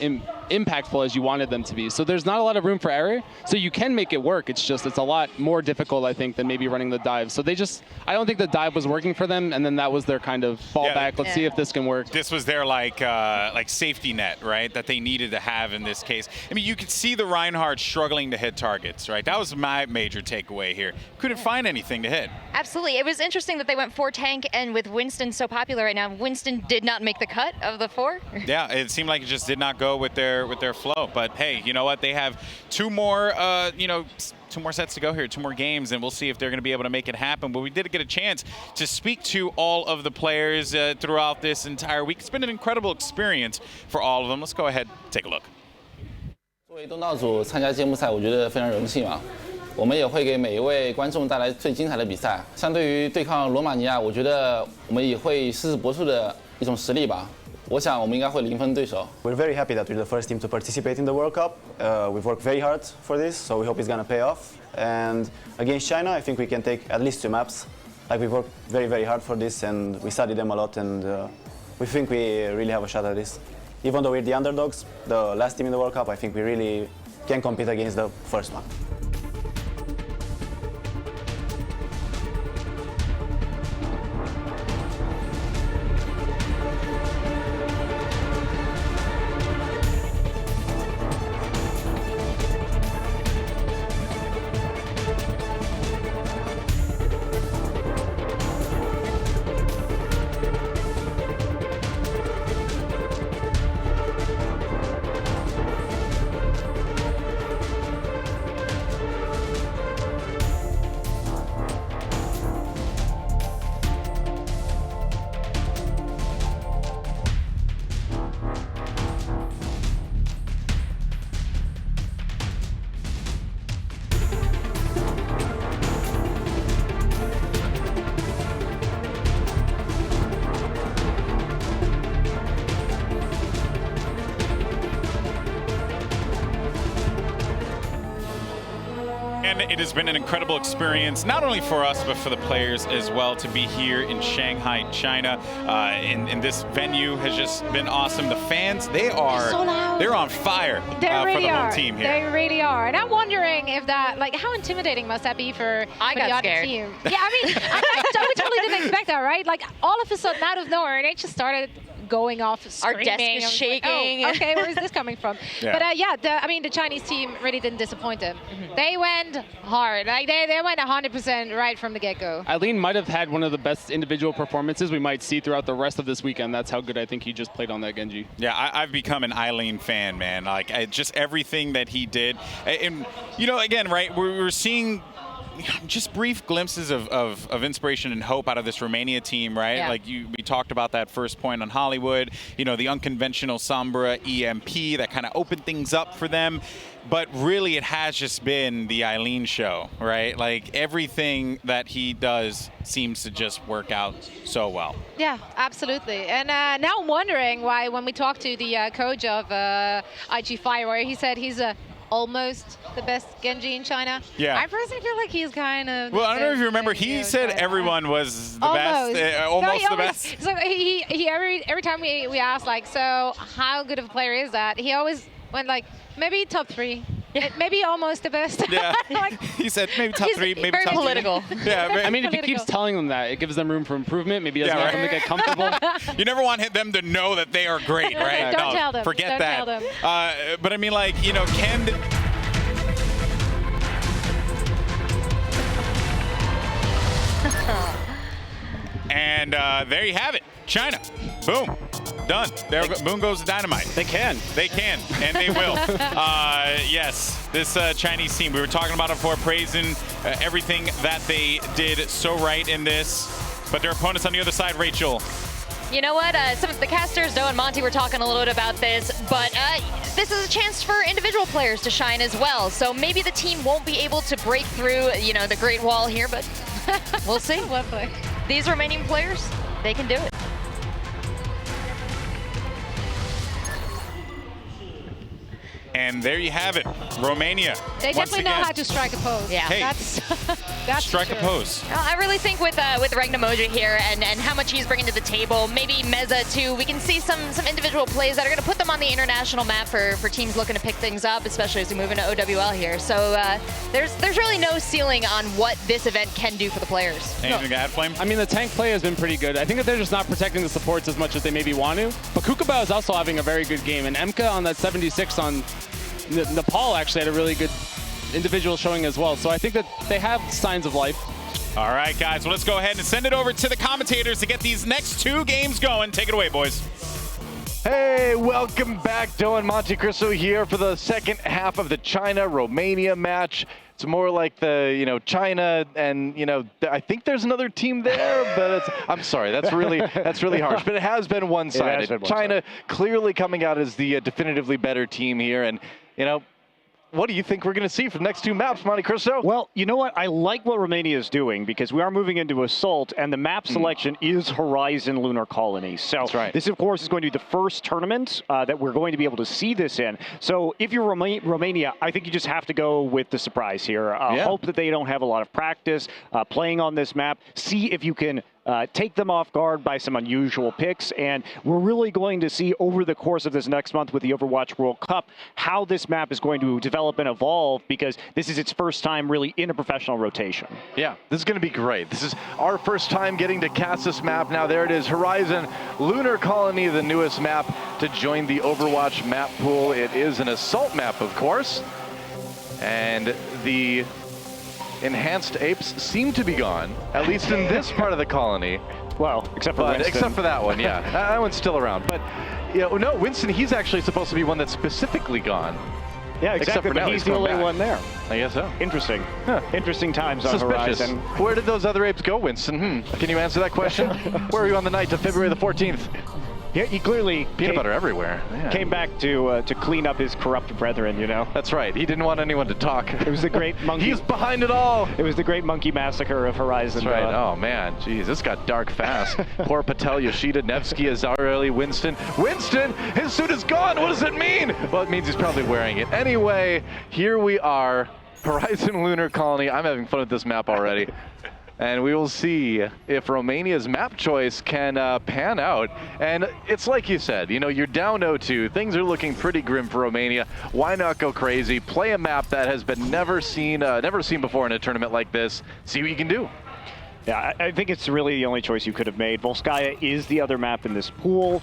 impactful as you wanted them to be. So there's not a lot of room for error. So you can make it work. It's a lot more difficult, I think, than maybe running the dive. So I don't think the dive was working for them, and then that was their kind of fallback. Let's see if this can work. This was their like safety net, right? That they needed to have in this case. I mean, you could see the Reinhardt struggling to hit targets, right? That was my major takeaway here. Couldn't find anything to hit. Absolutely. It was interesting that they went 4 tank, and with Winston so popular right now, Winston did not make the cut of the 4. Yeah, it seemed like it just did not go with their flow. But hey, you know what? They have 2 more, 2 more sets to go here, 2 more games, and we'll see if they're going to be able to make it happen. But we did get a chance to speak to all of the players throughout this entire week. It's been an incredible experience for all of them. Let's go ahead and take a look. 作为东道主参加揭幕赛，我觉得非常荣幸嘛。我们也会给每一位观众带来最精彩的比赛。相对于对抗罗马尼亚，我觉得我们也会誓死搏出的一种实力吧。我想我们应该会零分对手。We're very happy that we're the first team to participate in the World Cup. We've worked very hard for this, so we hope it's gonna pay off. And against China, I think we can take at least 2 maps. Like, we've worked very, very hard for this, and we studied them a lot, and we think we really have a shot at this. Even though we're the underdogs, the last team in the World Cup, I think we really can compete against the first one. And it has been an incredible experience, not only for us, but for the players as well, to be here in Shanghai, China. And this venue has just been awesome. The fans, they're on fire for the home team here. They really are. And I'm wondering if that, like, how intimidating must that be for the other team? Yeah, I mean, I totally didn't expect that, right? Like, all of a sudden, out of nowhere, they just started going off screaming. Our desk is shaking. Like, oh, okay, where is this coming from? Yeah. But yeah, I mean, the Chinese team really didn't disappoint them. They went hard. Like, they went 100% right from the get-go. Eileen might have had one of the best individual performances we might see throughout the rest of this weekend. That's how good I think he just played on that Genji. Yeah, I've become an Eileen fan, man. Like, just everything that he did. And, you know, again, right, we're seeing just brief glimpses of inspiration and hope out of this Romania team, right? Yeah. Like we talked about that first point on Hollywood, you know, the unconventional Sombra EMP that kind of opened things up for them. But really, it has just been the Eileen show, right? Like, everything that he does seems to just work out so well. Yeah, absolutely. And now I'm wondering why, when we talked to the coach of IG Firewire, he said he's almost the best Genji in China. Yeah. I personally feel like he's kind of. Well, I don't know if you remember, he said everyone was the best, almost the best. So he every time we asked, like, so how good of a player is that? He always went like, maybe top 3. Yeah. Maybe almost the best. Yeah. Like, he said maybe top 3, maybe very top political. 2. Yeah, I mean, if he keeps telling them that, it gives them room for improvement. Maybe he doesn't want them to get comfortable. You never want them to know that they are great, right? Don't tell them. Forget Don't that. tell them. But I mean, like, you know, and there you have it. China. Boom. Done. There, boom goes the dynamite. They can. They can, and they will. Yes, this Chinese team, we were talking about it before, praising everything that they did so right in this. But their opponents on the other side, Rachel. You know what? Some of the casters, Doe and Monty, were talking a little bit about this, but this is a chance for individual players to shine as well. So maybe the team won't be able to break through, you know, the Great Wall here, but we'll see. These Romanian players, they can do it. And there you have it, Romania. They definitely know how to strike a pose. Yeah, hey, that's strike a pose. Well, I really think with Regnamoja here and how much he's bringing to the table, maybe Meza too, we can see some individual plays that are going to put them on the international map for teams looking to pick things up, especially as we move into OWL here. So there's really no ceiling on what this event can do for the players. Anything to add, Flame? I mean, the tank play has been pretty good. I think that they're just not protecting the supports as much as they maybe want to. But Kukabao is also having a very good game. And Emka on that 76 on Nepal actually had a really good individual showing as well. So I think that they have signs of life. All right, guys, well, let's go ahead and send it over to the commentators to get these next 2 games going. Take it away, boys. Hey, welcome back. Doe and Monte Cristo here for the second half of the China-Romania match. It's more like the, you know, China and, you know, I think there's another team there, but I'm sorry, that's really harsh. But it has been one-sided. China clearly coming out as the definitively better team here, and, you know, what do you think we're going to see for the next 2 maps, Monte Cristo? Well, you know what? I like what Romania is doing because we are moving into Assault, and the map selection is Horizon Lunar Colony. So that's right. This, of course, is going to be the first tournament that we're going to be able to see this in. So if you're Romania, I think you just have to go with the surprise here. Hope that they don't have a lot of practice playing on this map. See if you can take them off guard by some unusual picks, and we're really going to see over the course of this next month with the Overwatch World Cup how this map is going to develop and evolve, because this is its first time really in a professional rotation. Yeah, this is going to be great. This is our first time getting to cast this map. Now there it is, Horizon Lunar Colony, the newest map to join the Overwatch map pool. It is an Assault map, of course, and the enhanced apes seem to be gone, at least in this part of the colony. Well, except for Winston. Except for that one, yeah. That one's still around. But, you know, no, Winston, he's actually supposed to be one that's specifically gone. Yeah, exactly, but he's the only one there. I guess so. Interesting. Huh. Interesting times on Horizon. Where did those other apes go, Winston? Can you answer that question? Where were you on the night of February the 14th? Yeah, he clearly peanut butter everywhere. Yeah. Came back to clean up his corrupt brethren, you know. That's right. He didn't want anyone to talk. It was the great monkey. He's behind it all. It was the great monkey massacre of Horizon. That's right. Oh man, jeez, this got dark fast. Poor Patel, Yoshida, Nevsky, Azareli, Winston. Winston, his suit is gone. What does it mean? Well, it means he's probably wearing it. Anyway, here we are. Horizon Lunar Colony. I'm having fun with this map already. And we will see if Romania's map choice can pan out. And it's like you said, you know, you're down 0-2. Things are looking pretty grim for Romania. Why not go crazy? Play a map that has been never seen before in a tournament like this. See what you can do. Yeah, I think it's really the only choice you could have made. Volskaya is the other map in this pool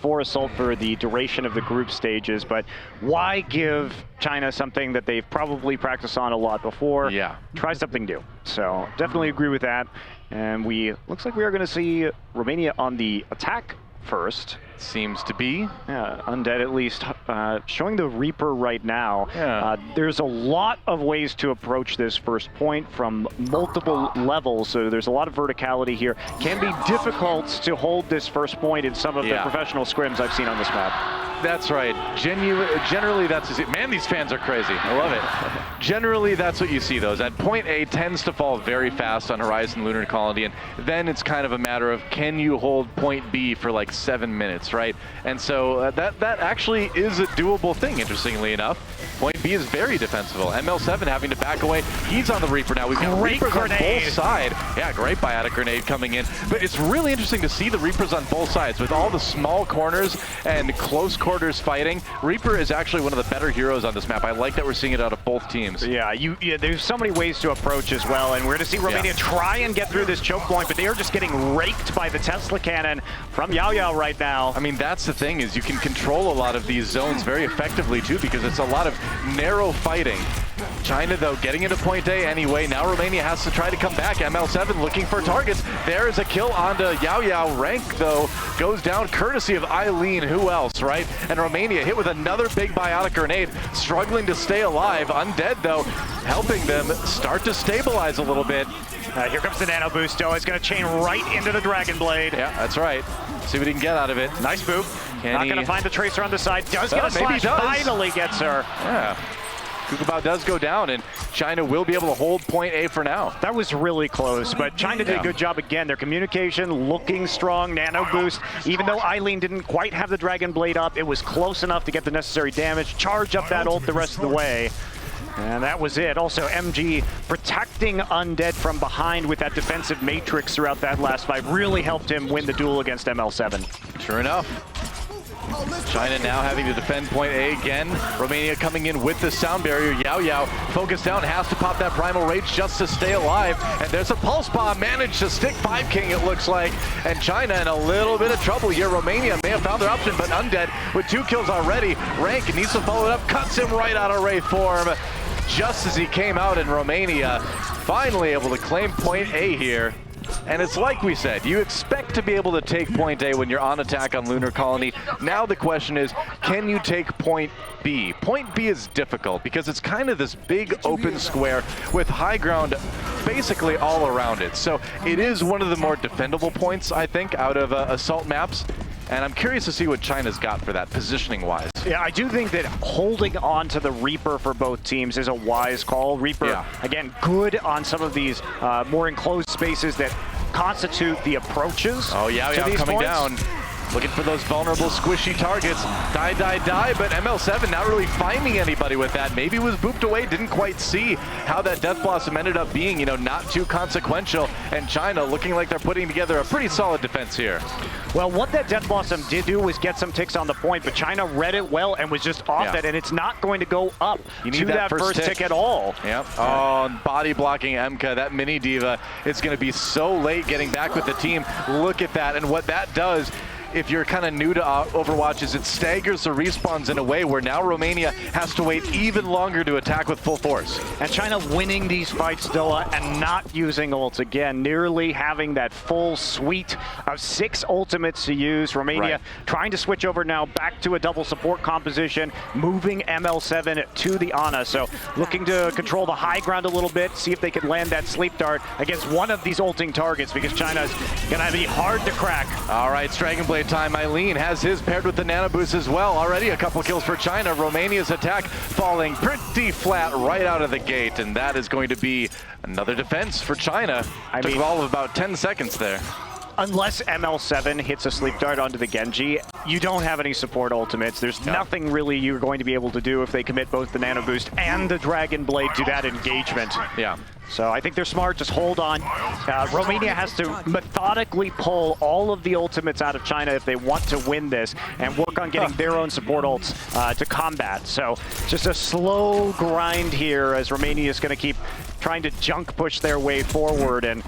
for Assault for the duration of the group stages, but why give China something that they've probably practiced on a lot before? Yeah. Try something new. So definitely agree with that. And looks like we are going to see Romania on the attack first. Seems to be. Yeah, Undead at least showing the Reaper right now. Yeah. There's a lot of ways to approach this first point from multiple levels, so there's a lot of verticality here. Can be difficult to hold this first point in some of the professional scrims I've seen on this map. That's right. Generally, that's it. Man, these fans are crazy. I love it. Generally, that's what you see, though. That point A tends to fall very fast on Horizon Lunar Colony, and then it's kind of a matter of can you hold point B for like 7 minutes, right? And so that actually is a doable thing, interestingly enough. Point B is very defensible. ML7 having to back away. He's on the Reaper now. We've got Reapers on both sides. Yeah, great biotic grenade coming in. But it's really interesting to see the Reapers on both sides with all the small corners and close quarters fighting. Reaper is actually one of the better heroes on this map. I like that we're seeing it out of both teams. Yeah, there's so many ways to approach as well, and we're going to see Romania try and get through this choke point, but they are just getting raked by the Tesla cannon from Yao Yao right now. I mean, that's the thing, is you can control a lot of these zones very effectively too, because it's a lot of narrow fighting. China, though, getting into point A anyway. Now Romania has to try to come back. ML7 looking for targets. There is a kill onto Yao Yao. Rank, though, goes down courtesy of Eileen. Who else, right? And Romania hit with another big biotic grenade, struggling to stay alive. Undead, though, helping them start to stabilize a little bit. Here comes the nano boost, though. It's going to chain right into the Dragon Blade. Yeah, that's right. See what he can get out of it. Nice move. Not going to find the Tracer on the side. Does get a slash. Finally gets her. Yeah. Kukabao does go down, and China will be able to hold point A for now. That was really close, but China did a good job again. Their communication looking strong, nano boost. Even though Eileen didn't quite have the Dragon Blade up, it was close enough to get the necessary damage. Charge up that ult the rest of the way. And that was it. Also, MG protecting Undead from behind with that defensive matrix throughout that last fight really helped him win the duel against ML7. Sure enough. China now having to defend point A again. Romania coming in with the sound barrier. Yao Yao focused down, has to pop that Primal Rage just to stay alive. And there's a Pulse Bomb, managed to stick 5 King, it looks like. And China in a little bit of trouble here. Romania may have found their option, but Undead with 2 kills already. Rank needs to follow it up, cuts him right out of Wraith form. Just as he came out in Romania, finally able to claim point A here. And it's like we said, you expect to be able to take point A when you're on attack on Lunar Colony. Now the question is, can you take point B? Point B is difficult because it's kind of this big open square with high ground basically all around it. So it is one of the more defendable points, I think, out of assault maps. And I'm curious to see what China's got for that, positioning-wise. Yeah, I do think that holding on to the Reaper for both teams is a wise call. Reaper, again, good on some of these more enclosed spaces that constitute the approaches. Oh, Yao Yao coming down. Looking for those vulnerable, squishy targets. Die, but ML7 not really finding anybody with that. Maybe was booped away, didn't quite see how that Death Blossom ended up being, you know, not too consequential. And China looking like they're putting together a pretty solid defense here. Well, what that Death Blossom did do was get some ticks on the point, but China read it well and was just off that, and it's not going to go up to that first tick at all. Yep. Oh, body blocking Emka, that mini diva, is going to be so late getting back with the team. Look at that, and what that does, if you're kind of new to Overwatch, is it staggers the respawns in a way where now Romania has to wait even longer to attack with full force. And China winning these fights, Dilla, and not using ults again, nearly having that full suite of 6 ultimates to use. Romania trying to switch over now back to a double support composition, moving ML7 to the Ana. So looking to control the high ground a little bit, see if they can land that sleep dart against one of these ulting targets, because China's going to be hard to crack. All right, Dragon Blade time. Eileen has his paired with the nano boost as well. Already a couple kills for China. Romania's attack falling pretty flat right out of the gate, and that is going to be another defense for China. Took all of about 10 seconds there. unless ML7 hits a sleep dart onto the Genji, you don't have any support ultimates. There's nothing really you're going to be able to do if they commit both the Nano Boost and the Dragon Blade to that engagement. Yeah. So I think they're smart, just hold on. Romania has to methodically pull all of the ultimates out of China if they want to win this and work on getting their own support ults to combat. So just a slow grind here as Romania is going to keep trying to junk push their way forward and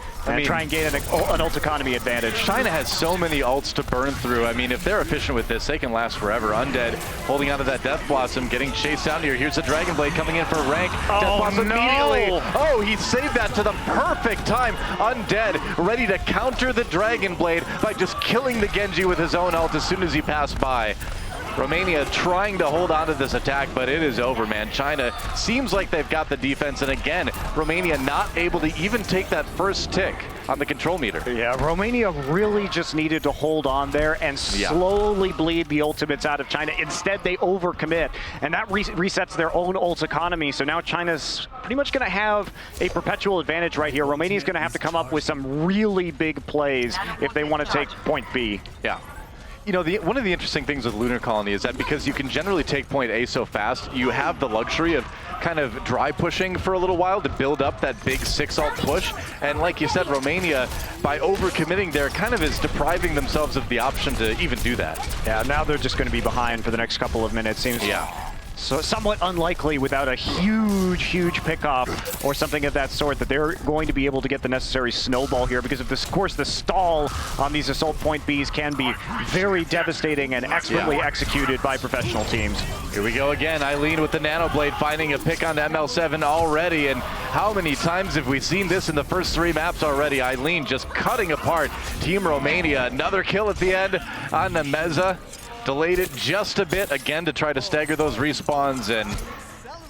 try and gain an ult economy advantage. China has so many ults to burn through. I mean, if they're efficient with this, they can last forever. Undead holding onto that Death Blossom, getting chased down here. Here's the Dragon Blade coming in for rank. Death Blossom immediately. Oh, he saved that to the perfect time. Undead ready to counter the Dragon Blade by just killing the Genji with his own ult as soon as he passed by. Romania trying to hold on to this attack, but it is over, man. China seems like they've got the defense, and again, Romania not able to even take that first tick on the control meter. Yeah, Romania really just needed to hold on there and slowly bleed the ultimates out of China. Instead, they overcommit, and that resets their own ult economy. So now China's pretty much going to have a perpetual advantage right here. Romania's going to have to come up with some really big plays if they want to take point B. Yeah. You know, one of the interesting things with Lunar Colony is that because you can generally take point A so fast, you have the luxury of kind of dry pushing for a little while to build up that big 6 ult push. And like you said, Romania, by overcommitting there, kind of is depriving themselves of the option to even do that. Yeah, now they're just going to be behind for the next couple of minutes. Seems so somewhat unlikely without a huge pickoff or something of that sort that they're going to be able to get the necessary snowball here, because of course the stall on these assault point Bs can be very devastating and expertly executed by professional teams. Here we go again. Eileen with the Nano Blade finding a pick on ML7 already, and how many times have we seen this in the first 3 maps already? Eileen just cutting apart Team Romania. Another kill at the end on Nemeza. Delayed it just a bit, again, to try to stagger those respawns, and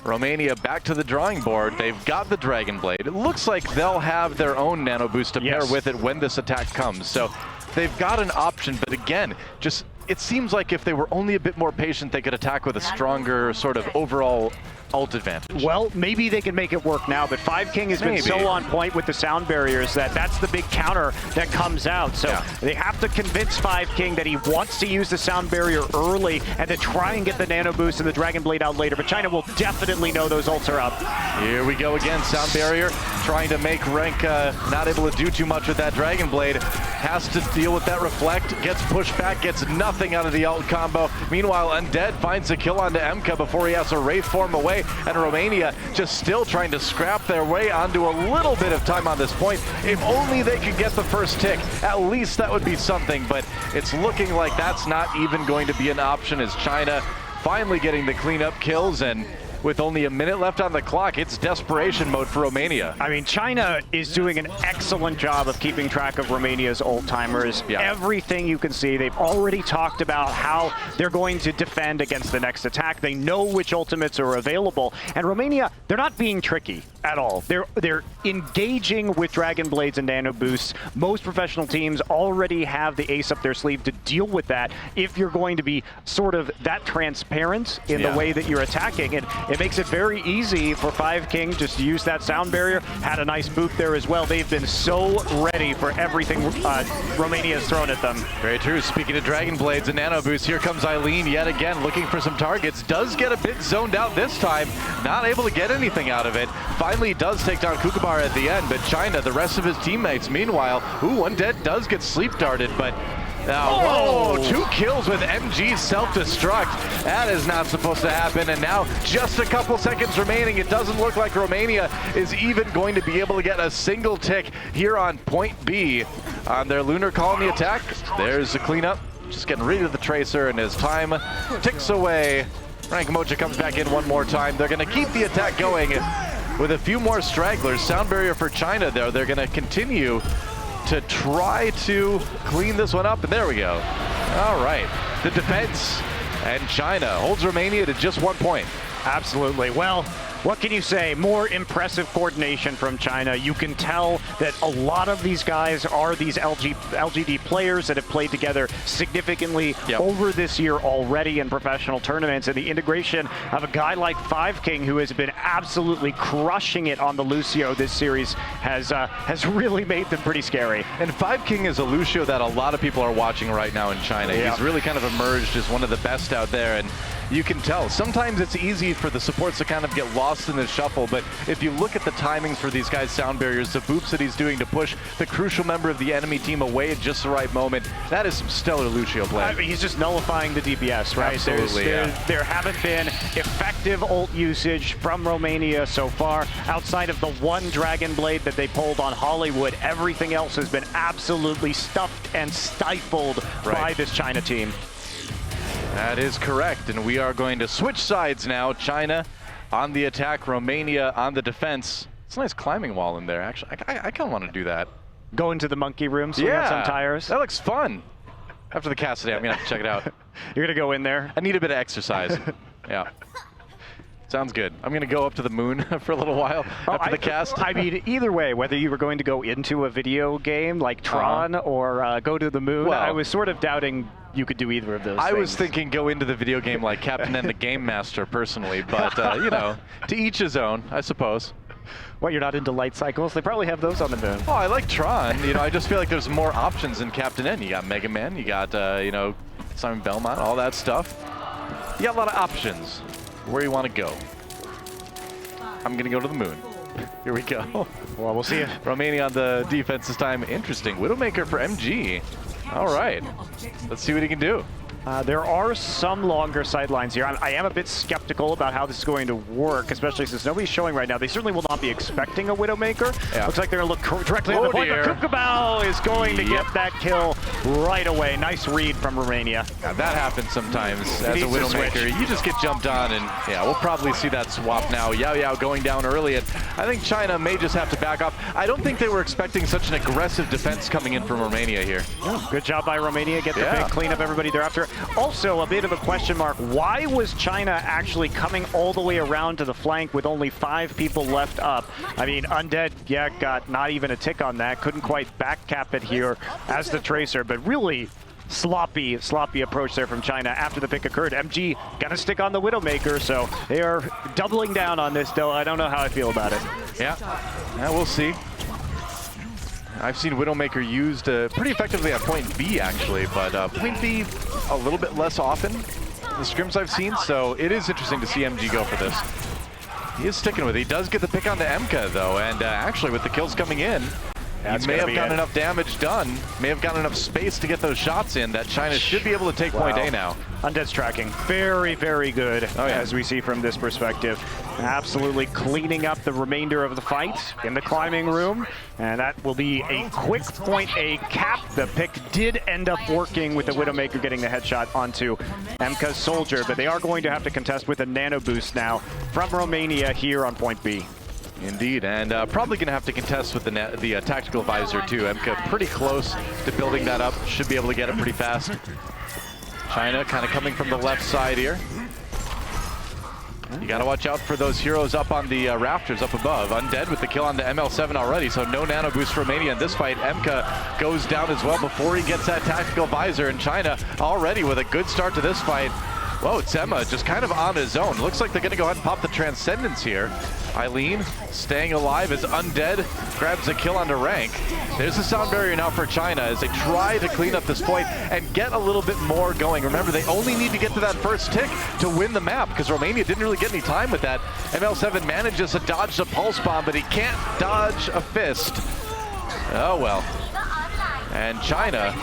Romania back to the drawing board. They've got the Dragon Blade. It looks like they'll have their own Nano Boost to pair with it when this attack comes. So they've got an option, but again, just it seems like if they were only a bit more patient, they could attack with a stronger sort of overall ult advantage. Well, maybe they can make it work now, but Five King has been so on point with the sound barriers that that's the big counter that comes out. So they have to convince Five King that he wants to use the sound barrier early and then try and get the Nano Boost and the Dragon Blade out later. But China will definitely know those ults are up. Here we go again. Sound barrier trying to make rank not able to do too much with that Dragon Blade. Has to deal with that reflect. Gets pushed back. Gets nothing out of the ult combo. Meanwhile, Undead finds a kill onto MK before he has to Wraith form away. And Romania just still trying to scrap their way onto a little bit of time on this point. If only they could get the first tick, at least that would be something, but it's looking like that's not even going to be an option as China finally getting the cleanup kills, and with only a minute left on the clock, it's desperation mode for Romania. I mean, China is doing an excellent job of keeping track of Romania's ult timers. Everything you can see, they've already talked about how they're going to defend against the next attack. They know which ultimates are available. And Romania, they're not being tricky at all. They're engaging with Dragon Blades and Nano Boosts. Most professional teams already have the ace up their sleeve to deal with that if you're going to be sort of that transparent in the way that you're attacking. And it makes it very easy for Five King just to use that sound barrier. Had a nice boot there as well. They've been so ready for everything Romania has thrown at them. Very true. Speaking of Dragon Blades and Nano Boost, here comes Eileen yet again looking for some targets. Does get a bit zoned out this time. Not able to get anything out of it. Finally does take down Kookaburra at the end, but China, the rest of his teammates, meanwhile, Undead does get sleep darted, but whoa, 2 kills with MG self-destruct. That is not supposed to happen, and now just a couple seconds remaining. It doesn't look like Romania is even going to be able to get a single tick here on point B on their Lunar Colony attack. There's the cleanup, just getting rid of the Tracer, and as time ticks away, Rank Moja comes back in one more time. They're going to keep the attack going with a few more stragglers. Sound barrier for China, though. They're going to continue to try to clean this one up, and there we go. All right, the defense, and China holds Romania to just 1 point. Absolutely. Well, What can you say? More impressive coordination from China. You can tell that a lot of these guys are these LGD players that have played together significantly over this year already in professional tournaments, and the integration of a guy like Five King, who has been absolutely crushing it on the Lucio this series, has really made them pretty scary. And Five King is a Lucio that a lot of people are watching right now in China. He's really kind of emerged as one of the best out there, and you can tell. Sometimes it's easy for the supports to kind of get lost in the shuffle, but if you look at the timings for these guys' sound barriers, the boops that he's doing to push the crucial member of the enemy team away at just the right moment, that is some stellar Lucio play. I mean, he's just nullifying the DPS, right? Absolutely, there haven't been effective ult usage from Romania so far. Outside of the one Dragon Blade that they pulled on Hollywood, everything else has been absolutely stuffed and stifled by this China team. That is correct, and we are going to switch sides now. China on the attack, Romania on the defense. It's a nice climbing wall in there, actually. I kind of want to do that. Go into the monkey room, swing on some tires. That looks fun. After the cast today, I'm going to have to check it out. You're going to go in there? I need a bit of exercise. Yeah. Sounds good. I'm going to go up to the moon for a little while after the cast. I mean, either way, whether you were going to go into a video game like Tron or go to the moon, I was sort of doubting you could do either of those things. I was thinking go into the video game like Captain and the Game Master personally, but, you know, to each his own, I suppose. What, you're not into light cycles? They probably have those on the moon. Oh, I like Tron. You know, I just feel like there's more options in Captain N. You got Mega Man, you got, you know, Simon Belmont, all that stuff. You got a lot of options. Where you want to go. I'm going to go to the moon. Here we go. Well, we'll see. Romania on the defense this time. Interesting. Widowmaker for MG. All right. Let's see what he can do. There are some longer sidelines here. I am a bit skeptical about how this is going to work, especially since nobody's showing right now. They certainly will not be expecting a Widowmaker. Yeah. Looks like they're going to look directly at the point, but Kukabao is going to get that kill right away. Nice read from Romania. Yeah, that happens sometimes as a Widowmaker. You just get jumped on, and yeah, we'll probably see that swap now. Yao Yao going down early, and I think China may just have to back off. I don't think they were expecting such an aggressive defense coming in from Romania here. Yeah, good job by Romania. Get the big clean up everybody thereafter. Also, a bit of a question mark. Why was China actually coming all the way around to the flank with only 5 people left up? I mean, Undead, got not even a tick on that. Couldn't quite back cap it here as the Tracer, but really sloppy approach there from China after the pick occurred. MG gonna stick on the Widowmaker, so they are doubling down on this, though. I don't know how I feel about it. Yeah, we'll see. I've seen Widowmaker used pretty effectively at point B, actually, but point B a little bit less often in the scrims I've seen, so it is interesting to see MG go for this. He is sticking with it. He does get the pick on the MK, though, and actually with the kills coming in, he may have gotten enough damage done, may have gotten enough space to get those shots in that China should be able to take point A now. Undead's tracking very, very good, as we see from this perspective. Absolutely cleaning up the remainder of the fight in the climbing room, and that will be a quick point A cap. The pick did end up working with the Widowmaker getting the headshot onto MK's Soldier, but they are going to have to contest with a nano boost now from Romania here on point B. Indeed, and probably going to have to contest with the tactical visor too. MK pretty close to building that up. Should be able to get it pretty fast. China kind of coming from the left side here. You got to watch out for those heroes up on the rafters up above. Undead with the kill on the ML7 already, so no nano boost for Romania in this fight. MK goes down as well before he gets that tactical visor, and China already with a good start to this fight. Whoa, Tsema just kind of on his own. Looks like they're going to go ahead and pop the Transcendence here. Eileen staying alive as Undead grabs a kill onto Rank. There's a sound barrier now for China as they try to clean up this point and get a little bit more going. Remember, they only need to get to that first tick to win the map because Romania didn't really get any time with that. ML7 manages to dodge the pulse bomb, but he can't dodge a fist. Oh well. And China,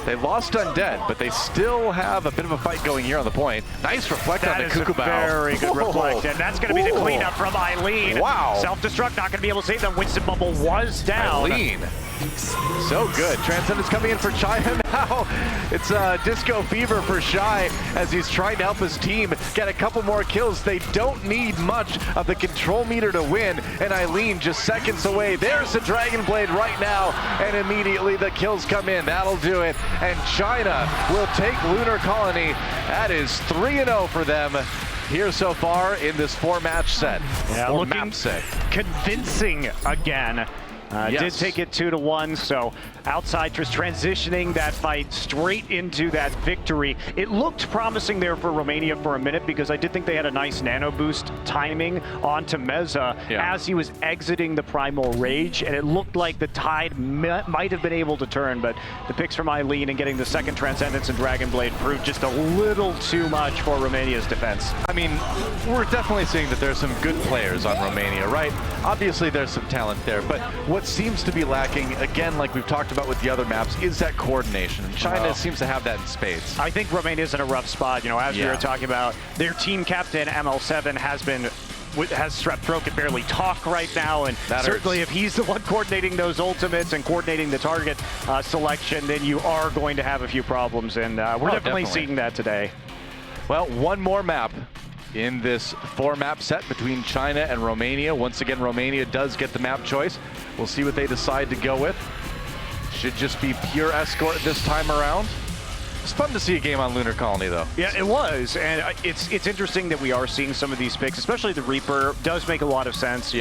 they lost Undead, but they still have a bit of a fight going here on the point. Nice reflect on the Kukabao. Very good reflect, and that's going to be the cleanup from Eileen. Wow. Self-destruct, not going to be able to save them. Winston Bubble was down. Eileen. So good. Transcendence coming in for China now. It's Disco Fever for Shy as he's trying to help his team get a couple more kills. They don't need much of the control meter to win, and Eileen just seconds away. There's the Dragon Blade right now, and immediately the kills come in. That'll do it, and China will take Lunar Colony. That is 3-0 for them. here so far in this 4-match set. Yeah, or looking map set. convincing again. Yes. Did take it 2-1, so outside just transitioning that fight straight into that victory. It looked promising there for Romania for a minute because I did think they had a nice nano boost timing onto Meza as he was exiting the Primal Rage, and it looked like the tide might have been able to turn, but the picks from Eileen and getting the second Transcendence and Dragon Blade proved just a little too much for Romania's defense. I mean, we're definitely seeing that there's some good players on Romania, right? Obviously, there's some talent there, but what seems to be lacking, again, like we've talked about with the other maps, is that coordination. And China seems to have that in spades. I think Romania's in a rough spot. You know, as we were talking about, their team captain, ML7, has strep throat, can barely talk right now, and certainly if he's the one coordinating those ultimates and coordinating the target selection, then you are going to have a few problems, and we're definitely seeing that today. Well, one more map in this 4-map set between China and Romania. Once again, Romania does get the map choice. We'll see what they decide to go with. Should just be pure escort this time around. It's fun to see a game on Lunar Colony, though. Yeah, it was, and it's interesting that we are seeing some of these picks, especially the Reaper. Does make a lot of sense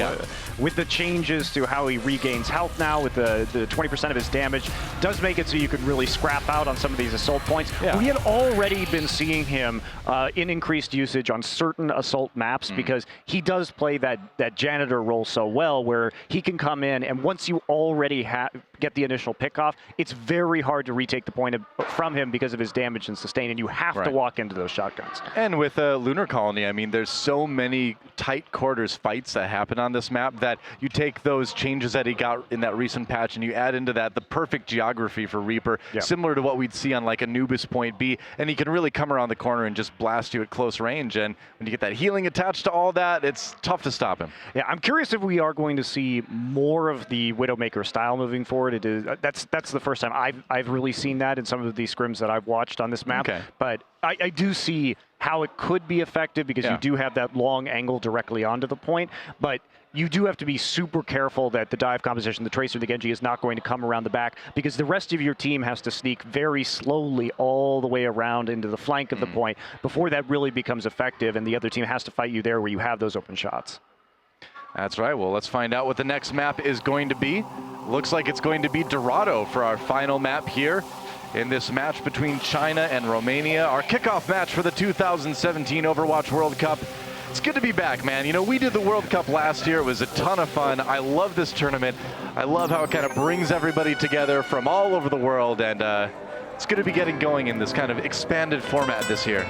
with the changes to how he regains health now, with the 20% of his damage. Does make it so you could really scrap out on some of these assault points. We had already been seeing him in increased usage on certain assault maps because he does play that janitor role so well, where he can come in, and once you already get the initial pick off, it's very hard to retake the point from him because of his damage and sustain, and you have to walk into those shotguns. And with Lunar Colony, I mean, there's so many tight quarters fights that happen on this map that you take those changes that he got in that recent patch and you add into that the perfect geography for Reaper, similar to what we'd see on like Anubis Point B, and he can really come around the corner and just blast you at close range, and when you get that healing attached to all that, it's tough to stop him. Yeah, I'm curious if we are going to see more of the Widowmaker style moving forward. It is that's the first time I've really seen that in some of these scrims that I've watched on this map. But I do see how it could be effective because you do have that long angle directly onto the point, but you do have to be super careful that the dive composition, the Tracer, the Genji, is not going to come around the back, because the rest of your team has to sneak very slowly all the way around into the flank of the point before that really becomes effective, and the other team has to fight you there where you have those open shots. That's right. Well, let's find out what the next map is going to be. Looks like it's going to be Dorado for our final map here in this match between China and Romania, our kickoff match for the 2017 Overwatch World Cup. It's good to be back, man. You know, we did the World Cup last year. It was a ton of fun. I love this tournament. I love how it kind of brings everybody together from all over the world, and it's good to be getting going in this kind of expanded format this year.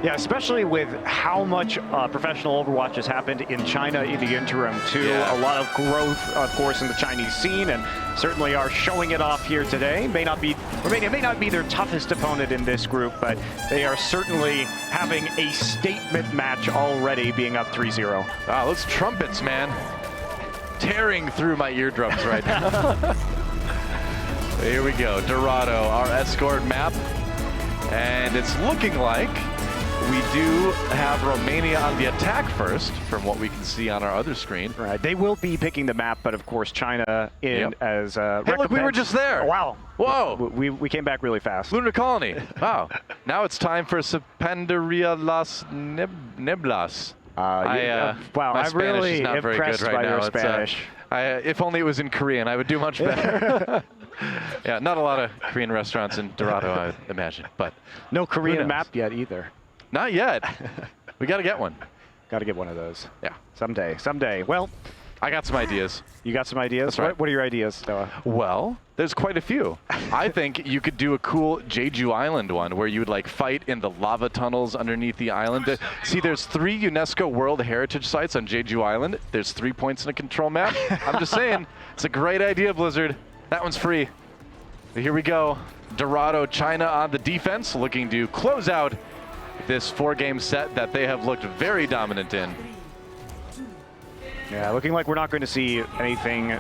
Yeah, especially with how much professional Overwatch has happened in China in the interim, too. A lot of growth, of course, in the Chinese scene, and certainly are showing it off here today. Romania may not be their toughest opponent in this group, but they are certainly having a statement match already, being up 3-0. Wow, those trumpets, man. Tearing through my eardrums right now. Here we go, Dorado, our escort map. And it's looking like we do have Romania on the attack first, from what we can see on our other screen. Right, they will be picking the map, but of course China in as hey, look, we were just there. Oh, wow. Whoa. We came back really fast. Lunar Colony. Wow. Now it's time for Sepandaria Las Neblas. Wow, my I'm Spanish really is not very impressed good right by now. your Spanish. If only it was in Korean, I would do much better. Yeah, not a lot of Korean restaurants in Dorado, I would imagine. But no Korean map yet either. Not yet. We got to get one. Got to get one of those. Yeah. Someday. Well, I got some ideas. You got some ideas? That's right. What are your ideas, Noah? Well, there's quite a few. I think you could do a cool Jeju Island one where you would like fight in the lava tunnels underneath the island. See, there's 3 UNESCO World Heritage sites on Jeju Island. There's 3 points in a control map. I'm just saying, it's a great idea, Blizzard. That one's free. Here we go. Dorado, China on the defense, looking to close out this 4-game set that they have looked very dominant in. Yeah, looking like we're not going to see anything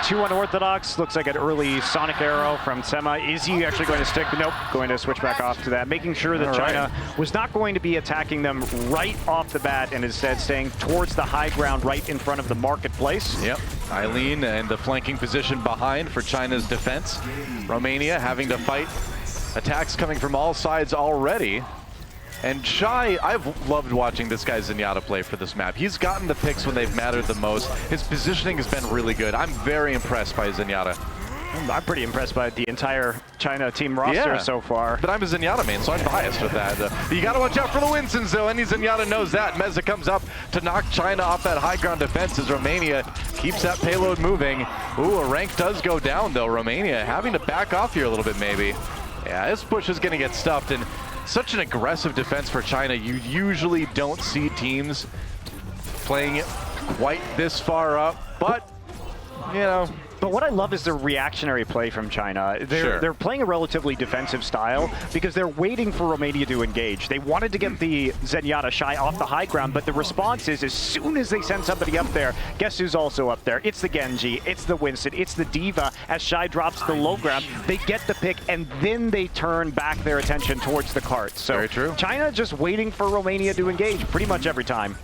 too unorthodox. Looks like an early Sonic Arrow from Sema. Is he actually going to stick? Nope, going to switch back off to that, making sure that China was not going to be attacking them right off the bat, and instead staying towards the high ground right in front of the marketplace. Yep, Eileen in the flanking position behind for China's defense. Romania having to fight attacks coming from all sides already. And Shy, I've loved watching this guy Zenyatta play for this map. He's gotten the picks when they've mattered the most. His positioning has been really good. I'm very impressed by Zenyatta. I'm pretty impressed by the entire China team roster so far. But I'm a Zenyatta main, so I'm biased with that. You got to watch out for the Winsons, though. Any Zenyatta knows that. Meza comes up to knock China off that high ground defense as Romania keeps that payload moving. Ooh, a rank does go down, though. Romania having to back off here a little bit, maybe. Yeah, this push is going to get stuffed, and such an aggressive defense for China. You usually don't see teams playing it quite this far up, but, you know. But what I love is the reactionary play from China. They're playing a relatively defensive style because they're waiting for Romania to engage. They wanted to get the Zenyatta Shy off the high ground, but the response is as soon as they send somebody up there, guess who's also up there? It's the Genji, it's the Winston, it's the Diva. As Shy drops the low ground, they get the pick, and then they turn back their attention towards the cart. So very true. China just waiting for Romania to engage pretty much every time.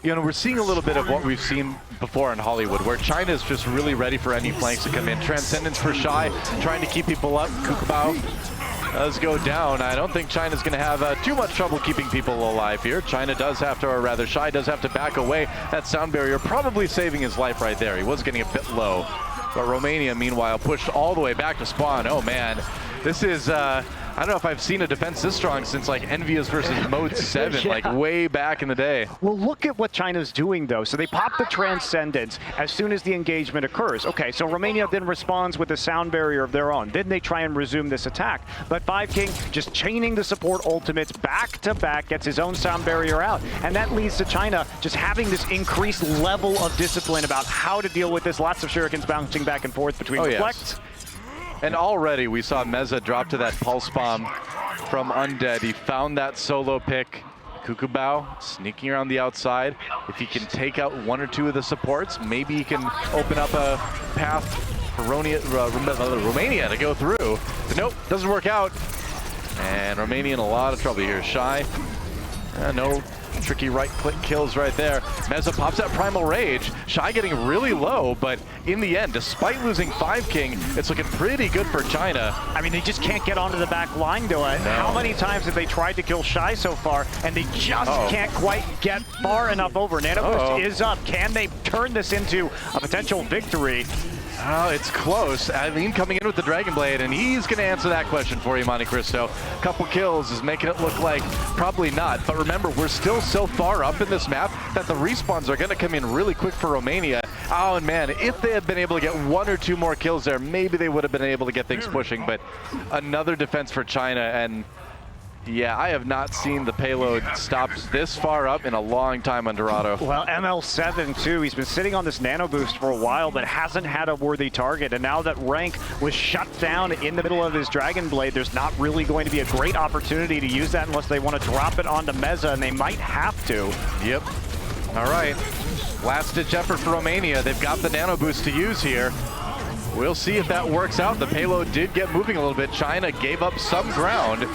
You know, we're seeing a little bit of what we've seen before in Hollywood, where China's just really ready for any flanks to come in. Transcendence for Shy, trying to keep people up. Kukubao does go down. I don't think China's going to have too much trouble keeping people alive here. China does have to, or rather Shy does have to back away. That sound barrier probably saving his life right there. He was getting a bit low. But Romania, meanwhile, pushed all the way back to spawn. Oh, man. This is, I don't know if I've seen a defense this strong since, like, Envious versus Mode 7, like, way back in the day. Well, look at what China's doing, though. So they pop the Transcendence as soon as the engagement occurs. Okay, so Romania then responds with a sound barrier of their own. Then they try and resume this attack. But 5king just chaining the support ultimates back to back, gets his own sound barrier out. And that leads to China just having this increased level of discipline about how to deal with this. Lots of shurikens bouncing back and forth between reflects. Yes. And already we saw Meza drop to that pulse bomb from Undead. He found that solo pick. Kukubao sneaking around the outside. If he can take out one or two of the supports, maybe he can open up a path for Romania to go through. But nope, doesn't work out. And Romania in a lot of trouble here. Shy, no tricky right-click kills right there. Meza pops that Primal Rage. Shy getting really low, but in the end, despite losing 5king, it's looking pretty good for China. I mean, they just can't get onto the back line, though. No. How many times have they tried to kill Shy so far, and they just can't quite get far enough over? Nano Boost is up. Can they turn this into a potential victory? Oh, it's close. Eileen coming in with the Dragon Blade, and he's going to answer that question for you, Monte Cristo. Couple kills is making it look like probably not. But remember, we're still so far up in this map that the respawns are going to come in really quick for Romania. Oh, and man, if they had been able to get one or two more kills there, maybe they would have been able to get things pushing. But another defense for China, and yeah, I have not seen the payload stopped this far up in a long time on Dorado. Well, ML7 too, he's been sitting on this nano boost for a while, but hasn't had a worthy target. And now that rank was shut down in the middle of his Dragon Blade, there's not really going to be a great opportunity to use that unless they want to drop it onto Meza, and they might have to. Yep. All right. Last-ditch effort for Romania. They've got the nano boost to use here. We'll see if that works out. The payload did get moving a little bit. China gave up some ground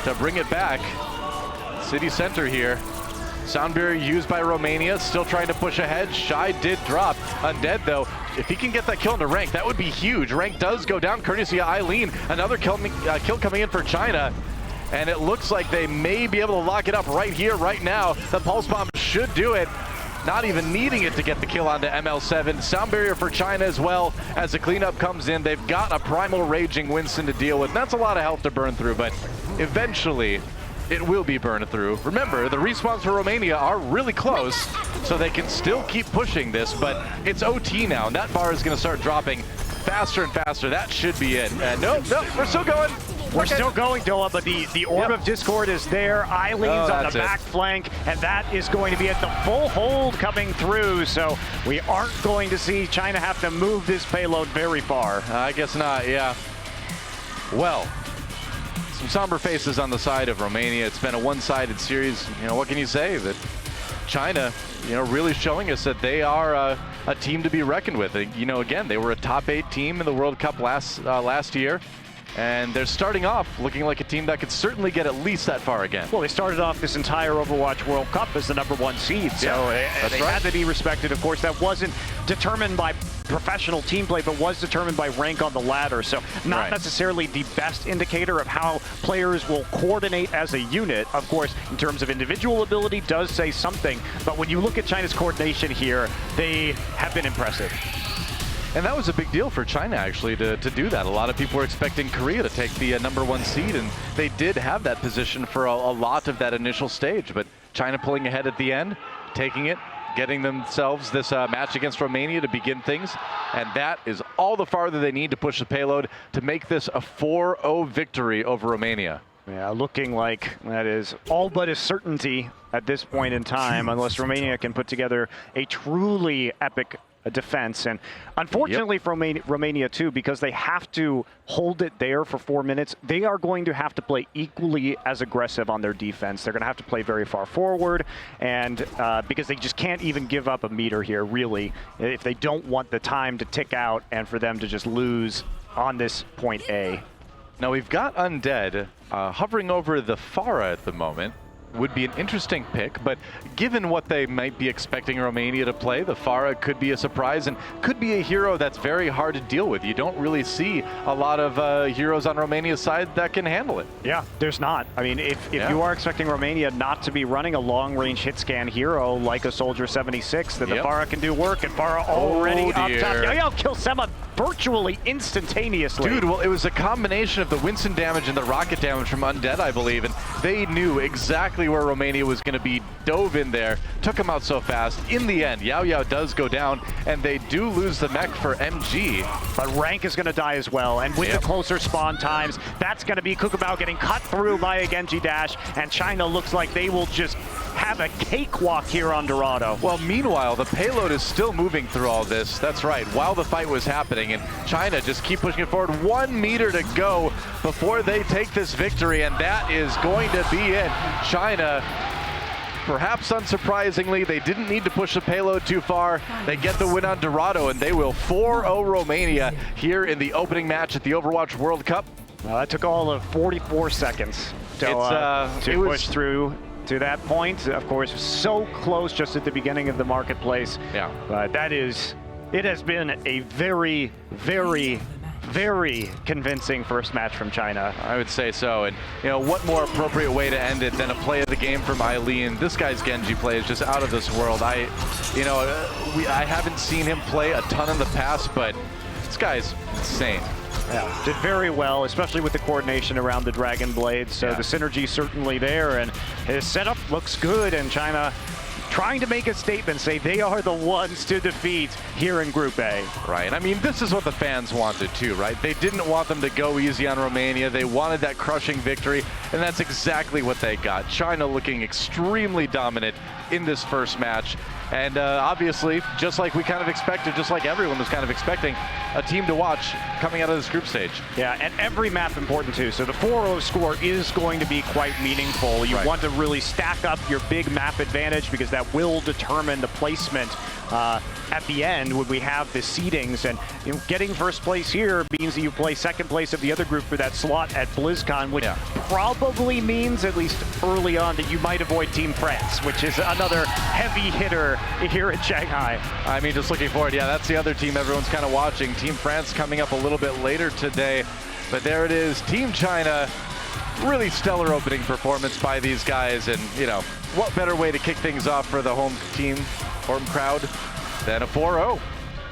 to bring it back. City center here. Sound barrier used by Romania, still trying to push ahead. Shy did drop. Undead though, if he can get that kill into rank, that would be huge. Rank does go down courtesy of Eileen. Another kill coming in for China. And it looks like they may be able to lock it up right here, right now. The pulse bomb should do it. Not even needing it to get the kill onto ML7. Sound barrier for China as well. As the cleanup comes in, they've got a primal raging Winston to deal with. That's a lot of health to burn through, but eventually it will be burned through. Remember, the respawns for Romania are really close, so they can still keep pushing this, but it's OT now, and that bar is going to start dropping faster and faster. That should be it. Nope, we're still going. We're still going, Doa, but the Orb of Discord is there. Eileen's on the back flank, and that is going to be at the full hold coming through, so we aren't going to see China have to move this payload very far. I guess not, yeah. Well, some somber faces on the side of Romania. It's been a one-sided series. You know, what can you say? That China, you know, really showing us that they are a team to be reckoned with. You know, again, they were a top 8 team in the World Cup last year. And they're starting off looking like a team that could certainly get at least that far again. Well, they started off this entire Overwatch World Cup as the #1 seed, so they had to be respected. Of course, that wasn't determined by professional team play, but was determined by rank on the ladder. So not necessarily the best indicator of how players will coordinate as a unit. Of course, in terms of individual ability, does say something. But when you look at China's coordination here, they have been impressive. And that was a big deal for China, actually, to do that. A lot of people were expecting Korea to take the #1 seed, and they did have that position for a lot of that initial stage. But China pulling ahead at the end, taking it, getting themselves this match against Romania to begin things. And that is all the farther they need to push the payload to make this a 4-0 victory over Romania. Yeah, looking like that is all but a certainty at this point in time, unless Romania can put together a truly epic defense. And unfortunately for Romania too, because they have to hold it there for 4 minutes, they are going to have to play equally as aggressive on their defense. They're going to have to play very far forward, and because they just can't even give up a meter here, really, if they don't want the time to tick out and for them to just lose on this point A. Now we've got Undead hovering over the Farah at the moment. Would be an interesting pick, but given what they might be expecting Romania to play, the Farah could be a surprise and could be a hero that's very hard to deal with. You don't really see a lot of heroes on Romania's side that can handle it. Yeah, there's not. I mean, if you are expecting Romania not to be running a long-range hit scan hero like a Soldier 76, then the Farah can do work, and Farah already up top. Yo, kill Sema virtually instantaneously. Dude, well, it was a combination of the Winston damage and the rocket damage from Undead, I believe, and they knew exactly where Romania was going to be, dove in there, took him out so fast. In the end, Yao Yao does go down, and they do lose the mech for MG. But Rank is going to die as well, and with the closer spawn times, that's going to be Kukabao getting cut through by a Genji dash, and China looks like they will just have a cakewalk here on Dorado. Well, meanwhile, the payload is still moving through all this. That's right, while the fight was happening, and China just keep pushing it forward. 1 meter to go before they take this victory, and that is going to be it. China, perhaps unsurprisingly, they didn't need to push the payload too far. They get the win on Dorado, and they will 4-0 Romania here in the opening match at the Overwatch World Cup. Well, that took all of 44 seconds to push through to that point. Of course, so close just at the beginning of the marketplace. Yeah. But it has been a very, very, very convincing first match from China. I would say so, and you know, what more appropriate way to end it than a play of the game from Eileen. This guy's Genji play is just out of this world. I haven't seen him play a ton in the past, but this guy's insane. Yeah, did very well, especially with the coordination around the Dragon Blade. So the synergy certainly there, and his setup looks good, and China trying to make a statement, say they are the ones to defeat here in Group A. Right, I mean, this is what the fans wanted too, right? They didn't want them to go easy on Romania. They wanted that crushing victory, and that's exactly what they got. China looking extremely dominant in this first match. And obviously, just like we kind of expected, just like everyone was kind of expecting, a team to watch coming out of this group stage. Yeah, and every map important too. So the 4-0 score is going to be quite meaningful. You want to really stack up your big map advantage because that will determine the placement at the end when we have the seedings. And getting first place here means that you play second place of the other group for that slot at BlizzCon, which probably means, at least early on, that you might avoid Team France, which is another heavy hitter here in Shanghai. I mean, just looking forward, that's the other team everyone's kind of watching. Team France coming up a little bit later today, but there it is, Team China. Really stellar opening performance by these guys, and what better way to kick things off for the home team, home crowd, than a 4-0.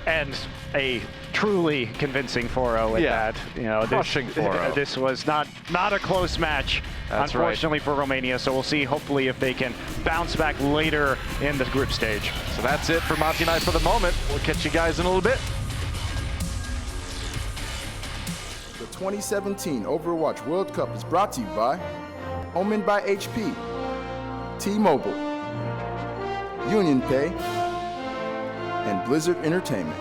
And a truly convincing 4-0 at that. Crushing 4-0. This was not a close match, unfortunately, for Romania. So we'll see, hopefully, if they can bounce back later in the group stage. So that's it for Monty and I for the moment. We'll catch you guys in a little bit. The 2017 Overwatch World Cup is brought to you by Omen by HP, T-Mobile, Union Pay, and Blizzard Entertainment.